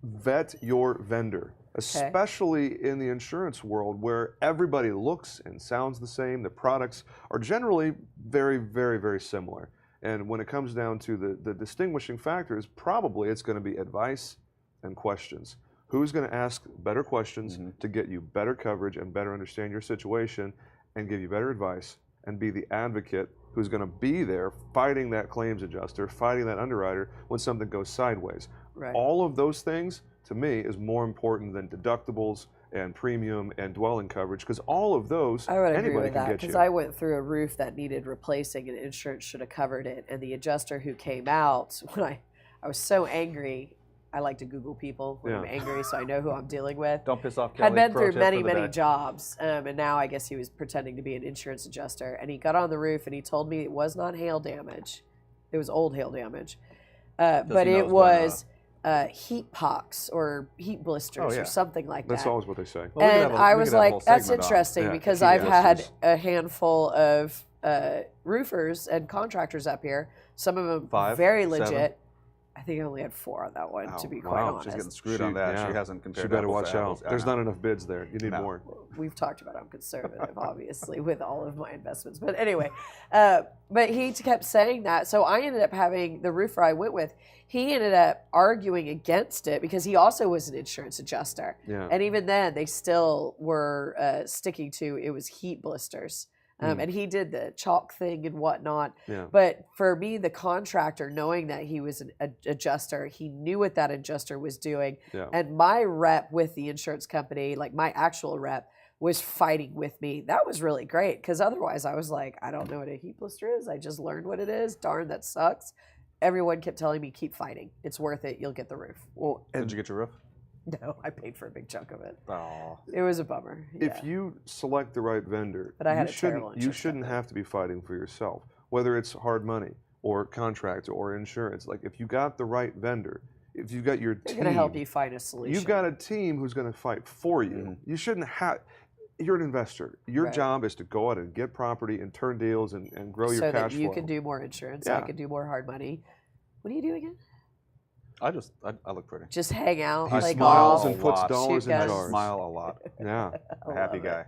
vet your vendor, especially in the insurance world where everybody looks and sounds the same. The products are generally very, very, very similar. And when it comes down to the distinguishing factors, probably it's going to be advice and questions. Who's going to ask better questions to get you better coverage and better understand your situation and give you better advice and be the advocate who's going to be there fighting that claims adjuster, fighting that underwriter when something goes sideways. Right. All of those things, to me, is more important than deductibles and premium and dwelling coverage, because all of those, I would agree anybody with can that, get because you. I went through a roof that needed replacing and insurance should have covered it. And the adjuster who came out, when I was so angry, I like to Google people when I'm angry so I know who I'm dealing with. Don't piss off Kelly. Had been Pro through tip many, for the many day. jobs, and now I guess he was pretending to be an insurance adjuster. And he got on the roof and he told me it was not hail damage. It was old hail damage. But he it knows was heat pox or heat blisters Oh, yeah. or something like That's that. always what they say. Well, we could And have a- I we was could have a whole like, that's segment on- interesting Yeah, because heat I've had blisters. a handful of roofers and contractors up here, some of them 5, very 7? legit. I think I only had 4 on that one, to Oh, be wow. quite She's honest. getting screwed on that. She hasn't compared She better apples watch to out. apples. I There's know. not enough bids there. You need No. more. We've talked about I'm conservative, obviously, with all of my investments. But anyway, but he kept saying that. So I ended up having the roofer I went with, he ended up arguing against it because he also was an insurance adjuster. Yeah. And even then, they still were sticking to it was heat blisters. And he did the chalk thing and whatnot. Yeah. But for me, the contractor, knowing that he was an adjuster, he knew what that adjuster was doing. Yeah. And my rep with the insurance company, like my actual rep, was fighting with me. That was really great because otherwise I was like, I don't know what a heat blister is. I just learned what it is. Darn, that sucks. Everyone kept telling me, keep fighting. It's worth it. You'll get the roof. Well, Did you get your roof? No, I paid for a big chunk of it. Oh. It was a bummer. if you select the right vendor, But I had you a terrible shouldn't, you insurance shouldn't company. have to be fighting for yourself, whether it's hard money or contract or insurance. Like if you got the right vendor, if you got your They're team, going to help you find a solution. you've got a team who's going to fight for you. You shouldn't have. You're an investor. Your Right. job is to go out and get property and turn deals and grow your so cash that you flow. can do more insurance. Yeah. I could do more hard money. What do you do again? I look pretty. Just hang out, He play smiles golf. and puts lot. dollars in Shoot guns. jars. Smile a lot. Yeah. I A happy love it. guy.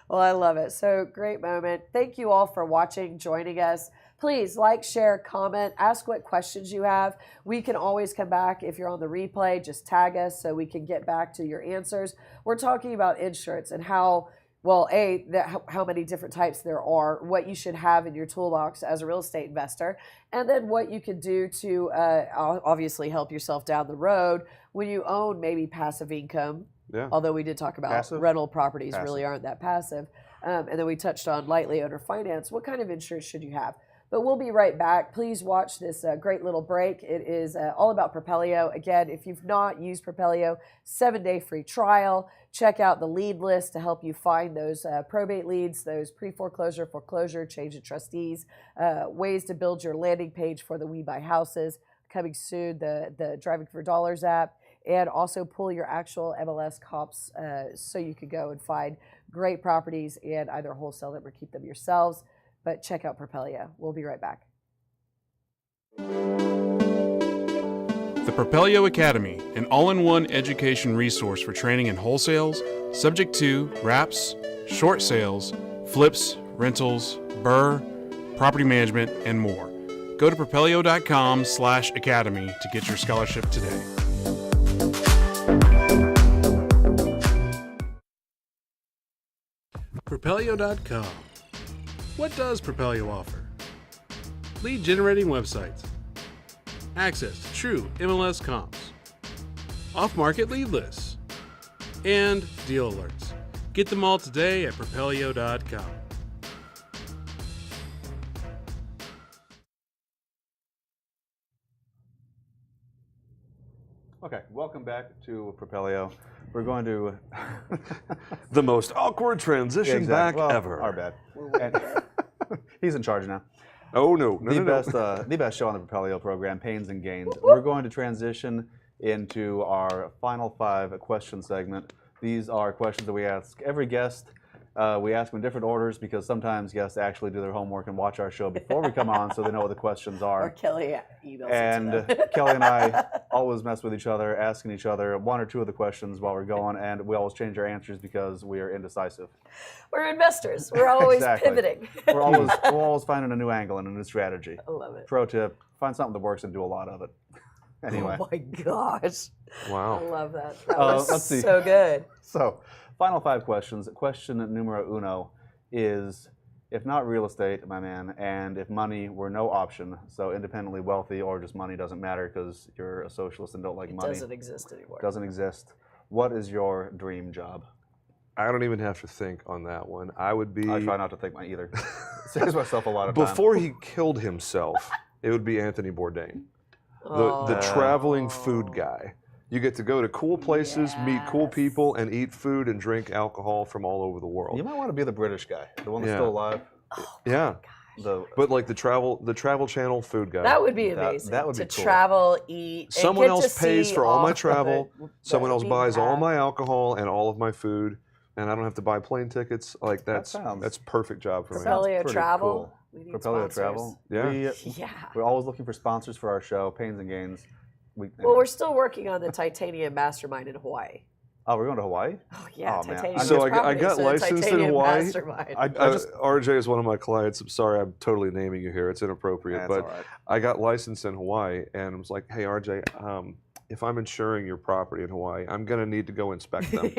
Well, I love it. So great moment. Thank you all for watching, joining us. Please like, share, comment, ask what questions you have. We can always come back if you're on the replay. Just tag us so we can get back to your answers. We're talking about insurance and how, well, how many different types there are, what you should have in your toolbox as a real estate investor, and then what you can do to obviously help yourself down the road when you own maybe passive income. Yeah. Although we did talk about Passive? rental properties Passive. really aren't that passive. And then we touched on lightly owner finance. What kind of insurance should you have? But we'll be right back. Please watch this great little break. It is all about Propelio. Again, if you've not used Propelio, 7-day free trial. Check out the lead list to help you find those probate leads, those pre-foreclosure, foreclosure, change of trustees, ways to build your landing page for the We Buy Houses. Coming soon, the Driving for Dollars app. And also pull your actual MLS comps so you can go and find great properties and either wholesale them or keep them yourselves. But check out Propelio. We'll be right back. The Propelio Academy, an all-in-one education resource for training in wholesales, subject to wraps, short sales, flips, rentals, BRRRR, property management, and more. Go to propelio.com/academy to get your scholarship today. Propelio.com. What does Propelio offer? Lead generating websites, access to true MLS comps, off-market lead lists, and deal alerts. Get them all today at propelio.com. Okay, welcome back to Propelio. We're going to The most awkward transition back Well, ever. Our bad. And he's in charge now. Oh no, no, The no, best, no. the best show on the Propelio program, Pains and Gains. We're going to transition into our final 5 question segment. These are questions that we ask every guest. We ask them in different orders because sometimes guests actually do their homework and watch our show before we come on, so they know what the questions Or are. Kelly emails And it to them. Kelly and I always mess with each other, asking each other 1 or 2 of the questions while we're going, and we always change our answers because we are indecisive. We're investors. We're always Exactly. pivoting. We're always finding a new angle and a new strategy. I love it. Pro tip: find something that works and do a lot of it. Anyway, Oh my gosh. I Wow. love that. That let's was see. so good. so final 5 questions. Question numero uno is: if not real estate, my man, and if money were no option, so independently wealthy or just money doesn't matter because you're a socialist and don't like money. It doesn't exist anymore. Doesn't exist. What is your dream job? I don't even have to think on that one. I would be. I try not to think mine either. Saves myself a lot of time. Before he killed himself, it would be Anthony Bourdain, the traveling food guy. You get to go to cool places, meet cool people, and eat food and drink alcohol from all over the world. You might want to be the British guy, the one that's still alive. Yeah. The, But like the Travel Channel food guy. That would be amazing. that would be to cool. travel, eat. and Someone get else to pays see for all my of travel. the- Someone else we buys all have. my alcohol and all of my food, and I don't have to buy plane tickets. Like that's perfect job for me. Propelio pretty Travel. cool. We need Propelio sponsors. Travel. Yeah. We're always looking for sponsors for our show, Pains and Gains. Well, we're still working on the Titanium Mastermind in Hawaii. Oh, we're going to Hawaii? Oh yeah, Oh, man. Titanium. So is I got property, licensed in Titanium Hawaii. Mastermind. RJ is one of my clients. I'm sorry, I'm totally naming you here. It's inappropriate, That's but all right. I got licensed in Hawaii, and I was like, "Hey, RJ, if I'm insuring your property in Hawaii, I'm gonna need to go inspect them.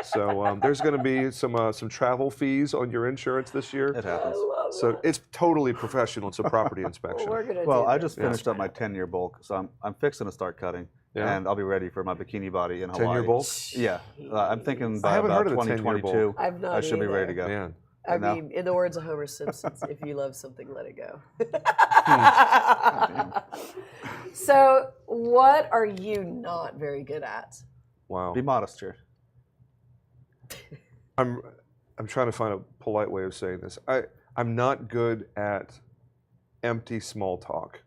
So there's gonna be some travel fees on your insurance this year. It happens. So it's totally professional. It's a property inspection. We're gonna Well, do I this. just finished up my 10-year bulk, so I'm fixing to start cutting, Yeah. and I'll be ready for my bikini body in Hawaii. 10-year bulk? Yeah, I'm thinking I by haven't about heard of the 10-year 2022, I've not I should be ready to go. Man. I No. mean, in the words of Homer Simpson, if you love something, let it go. So, what are you not very good at? Wow. Be modest here. I'm trying to find a polite way of saying this. I'm not good at empty small talk.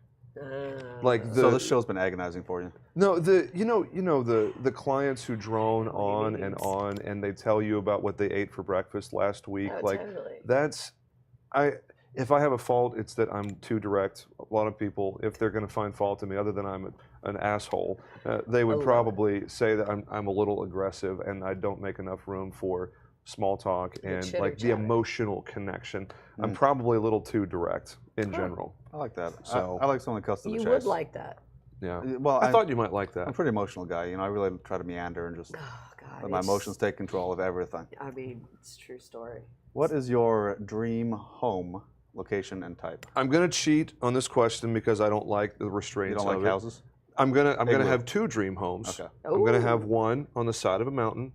Like So this show's been agonizing for you. No, the clients who drone on and they tell you about what they ate for breakfast last week. Oh, like totally. if I have a fault, it's that I'm too direct. A lot of people, if they're going to find fault in me, other than I'm an asshole, they would probably say that I'm a little aggressive and I don't make enough room for small talk and like the emotional connection. I'm probably a little too direct in general. I like that. So I like someone that cuts to the You chase. would like that. Yeah. Well, I thought you might like I'm a that. pretty emotional guy. You know, I really try to meander and just Oh, God. let my emotions take control of everything. I mean, it's a true story. What is your dream home location and type? I'm gonna cheat on this question because I don't like the restraints. You don't like of it. houses? I'm gonna Igloo. have two dream homes. Okay. I'm gonna have one on the side of a mountain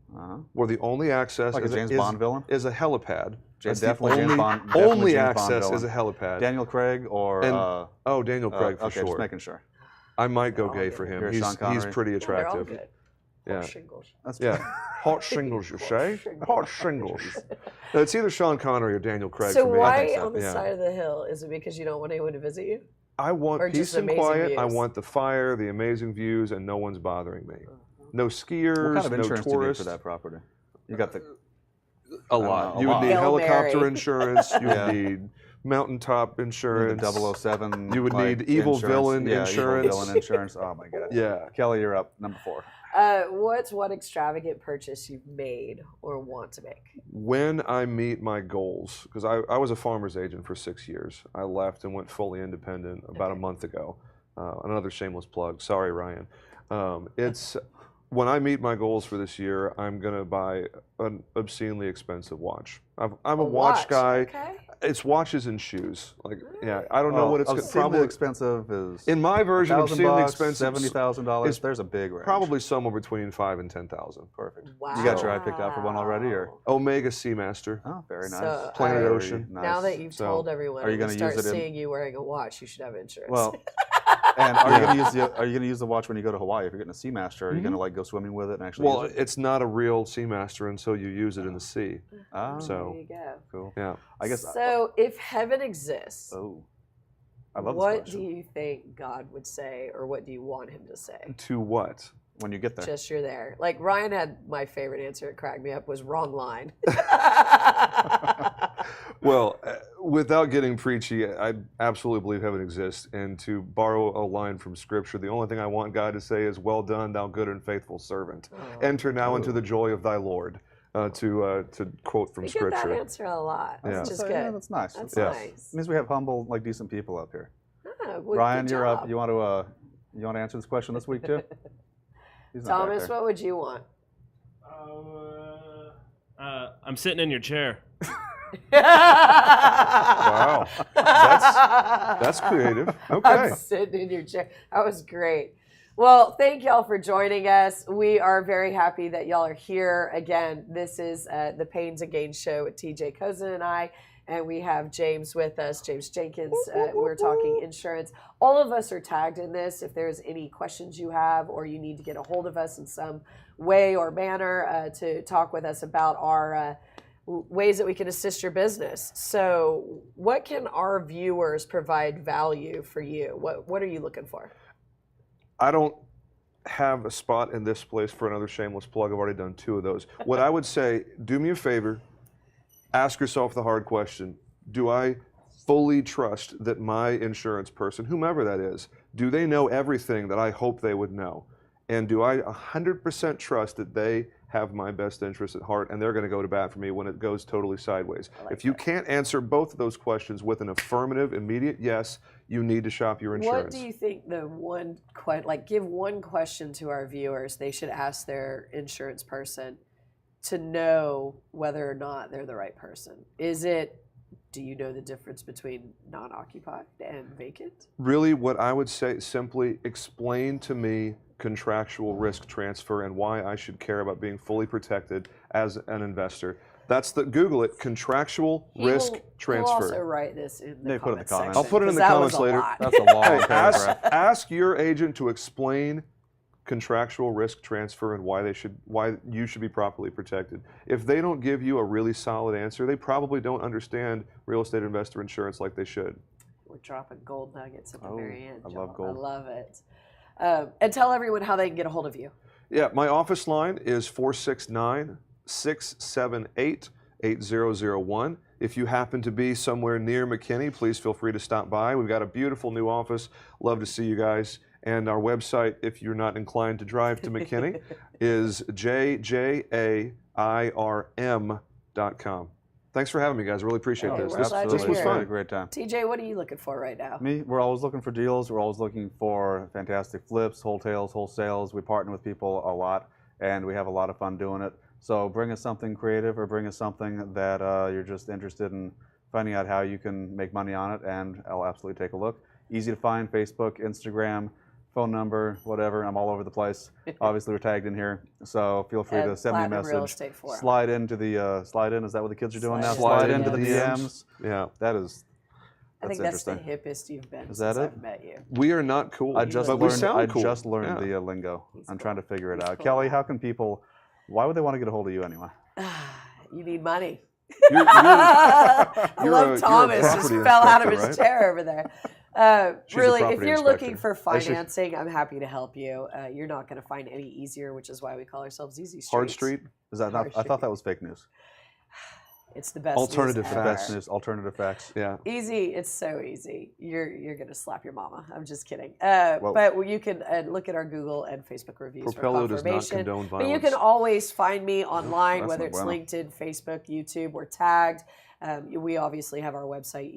where the only access Like a is, James Bond villain? is a helipad. That's the Definitely James only, Bond. Definitely only James Bond access villain. is a helipad. Daniel Craig or And- Daniel Craig for okay, sure. just making sure. I might go Oh, gay yeah. for You're him. Sean He's Connery. pretty Yeah, they're all attractive. good. Yeah. Or shingles. That's Yeah, hot shingles, you say? Hot shingles. No, it's either Sean Connery or Daniel Craig So for me. why so. on the Yeah. side of the hill? Is it because you don't want anyone to visit you? I want Or peace just and amazing quiet. I views? want the fire, the amazing views, and no one's bothering me. No skiers, What kind of no insurance do you need tourists. for that property? You got the A lot. know, You a would lot. need Hail helicopter Mary. insurance. You Yeah. would need mountaintop insurance. 007. You would like, need evil insurance. villain Yeah, insurance. Evil villain insurance. Oh my god. Yeah. Kelly, you're up. Number 4. What's one extravagant purchase you've made or want to make? When I meet my goals, because I was a farmer's agent for 6 years. I left and went fully independent about a month ago. Another shameless plug. Sorry, Ryan. It's when I meet my goals for this year, I'm going to buy an obscenely expensive watch. I'm a watch guy. Okay. It's watches and shoes. Like, yeah, I don't know what it's obscenely probably expensive is in my version. Obscenely $1,000, expensive. $70,000. There's a big range. Probably somewhere between $5,000 and $10,000. Perfect. Wow. You got your eye picked out for one already, or? Omega Seamaster, Oh, very nice. So, Planet Very Ocean. Nice. Now that you've So, told everyone, are you when gonna they start use it in- seeing you wearing a watch, you should have insurance. Well, and are you going to use the watch when you go to Hawaii? If you're getting a Seamaster, are you going to like go swimming with it and actually Well, use it? it's not a real Seamaster until you use it in the sea. Oh, So, there you go. cool. yeah. I guess. So, if heaven exists, Oh, I love this what do question. you think God would say, or what do you want Him to say? To what? When you get there. Just you're there. Like Ryan had my favorite answer. It cracked me up. Was wrong line. Well, without getting preachy, I absolutely believe heaven exists. And to borrow a line from Scripture, the only thing I want God to say is, "Well done, thou good and faithful servant. Enter now into the joy of thy Lord." To quote from We get that Scripture. answer a lot. Yeah. That's just So, good. yeah, that's nice. That's Yeah. nice. It means we have humble, like decent people up here. Ah, well, Ryan, good you're job. up. You want to answer this question this week too? He's not back Thomas, there. what would you want? I'm sitting in your chair. Wow. That's creative. Okay. I'm sitting in your chair. That was great. Well, thank y'all for joining us. We are very happy that y'all are here. Again, this is the Pains and Gainz show with TJ Kosen and I. And we have James with us, James Jenkins. We're talking insurance. All of us are tagged in this. If there's any questions you have or you need to get a hold of us in some way or manner to talk with us about our ways that we can assist your business. So what can our viewers provide value for you? What are you looking for? I don't have a spot in this place for another shameless plug. I've already done 2 of those. What I would say, do me a favor, ask yourself the hard question. Do I fully trust that my insurance person, whomever that is, do they know everything that I hope they would know? And do I 100% trust that they have my best interest at heart and they're going to go to bat for me when it goes totally sideways? If you can't answer both of those questions with an affirmative, immediate yes, you need to shop your insurance. What do you think give one question to our viewers they should ask their insurance person to know whether or not they're the right person? Is it, do you know the difference between non-occupied and vacant? Really, what I would say, simply explain to me contractual risk transfer and why I should care about being fully protected as an investor. That's Google it, contractual risk transfer. We'll also write this in the put it in the comments comments. section, I'll put it in 'cause the that comments was a later. lot. That's a long Hey, paragraph. ask your agent to explain contractual risk transfer and why you should be properly protected. If they don't give you a really solid answer, they probably don't understand real estate investor insurance like they should. We're dropping gold nuggets at the very end. I love y'all. gold. I love it. And tell everyone how they can get a hold of you. Yeah, my office line is 469-678-8001. If you happen to be somewhere near McKinney, please feel free to stop by. We've got a beautiful new office. Love to see you guys. And our website, if you're not inclined to drive to McKinney, is jjirm.com. Thanks for having me, guys. I really appreciate this. we're glad This you're was here. Had a fun. great time. TJ, what are you looking for right now? Me, we're always looking for deals. We're always looking for fantastic flips, wholesales. We partner with people a lot, and we have a lot of fun doing it. So bring us something creative, or bring us something that you're just interested in finding out how you can make money on it, and I'll absolutely take a look. Easy to find: Facebook, Instagram, phone number, whatever. I'm all over the place. Obviously, we're tagged in here, so feel free to send me a Platinum Real message. Estate Forum. Slide into the slide in. Is that what the kids are doing now? Slide Slide in into the DMs. DMs. Yeah. That's I think that's the interesting. hippest you've been Is since that I've it? met you. We are not cool, I just but we learned. sound I cool. just learned Yeah. the lingo. I'm trying to figure it He's out. cool. Kelly, how can people? Why would they want to get a hold of you anyway? You need money. You're I you're love a Thomas. Just property fell out of inspector, his right? chair over there. She's a Really, if property you're inspector. looking for I should- financing, I'm happy to help you. You're not going to find any easier, which is why we call ourselves Easy Street. Hard Street. Is that not? I thought that was fake news. It's the best Alternative news The ever. best news. Alternative facts. Yeah. Easy. It's so easy. You're going to slap your mama. I'm just kidding. Whoa. But you can look at our Google and Facebook reviews Propelio for does not confirmation. condone But you violence. can always find me online, That's whether no it's bueno. LinkedIn, Facebook, YouTube. We're tagged. We obviously have our website,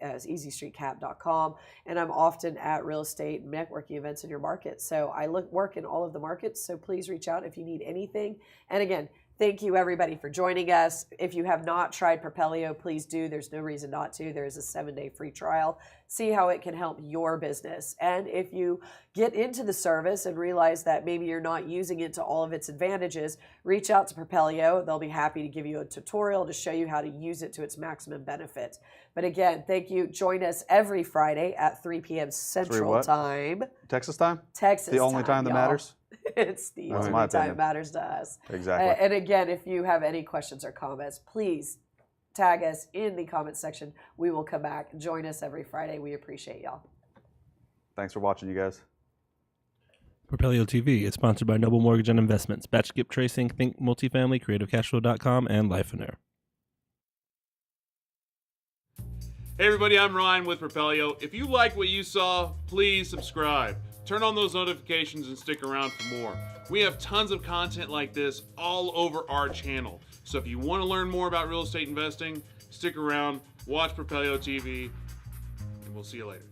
easystreetcap.com, and I'm often at real estate and networking events in your market. So I work in all of the markets, so please reach out if you need anything. And again, thank you everybody for joining us. If you have not tried Propelio, please do. There's no reason not to. There is a 7-day free trial. See how it can help your business. And if you get into the service and realize that maybe you're not using it to all of its advantages, reach out to Propelio. They'll be happy to give you a tutorial to show you how to use it to its maximum benefit. But again, thank you. Join us every Friday at 3 p.m. Central what? Time. Texas time. Texas The only time that y'all. matters. It's the That's only my time opinion. it matters to us. Exactly. And again, if you have any questions or comments, please tag us in the comments section. We will come back. Join us every Friday. We appreciate y'all. Thanks for watching, you guys. Propelio TV is sponsored by Noble Mortgage and Investments, Batch Skip Tracing, Think Multifamily, CreativeCashflow.com, and Lifeonaire. Hey everybody, I'm Ryan with Propelio. If you like what you saw, please subscribe. Turn on those notifications and stick around for more. We have tons of content like this all over our channel. So if you want to learn more about real estate investing, stick around, watch Propelio TV, and we'll see you later.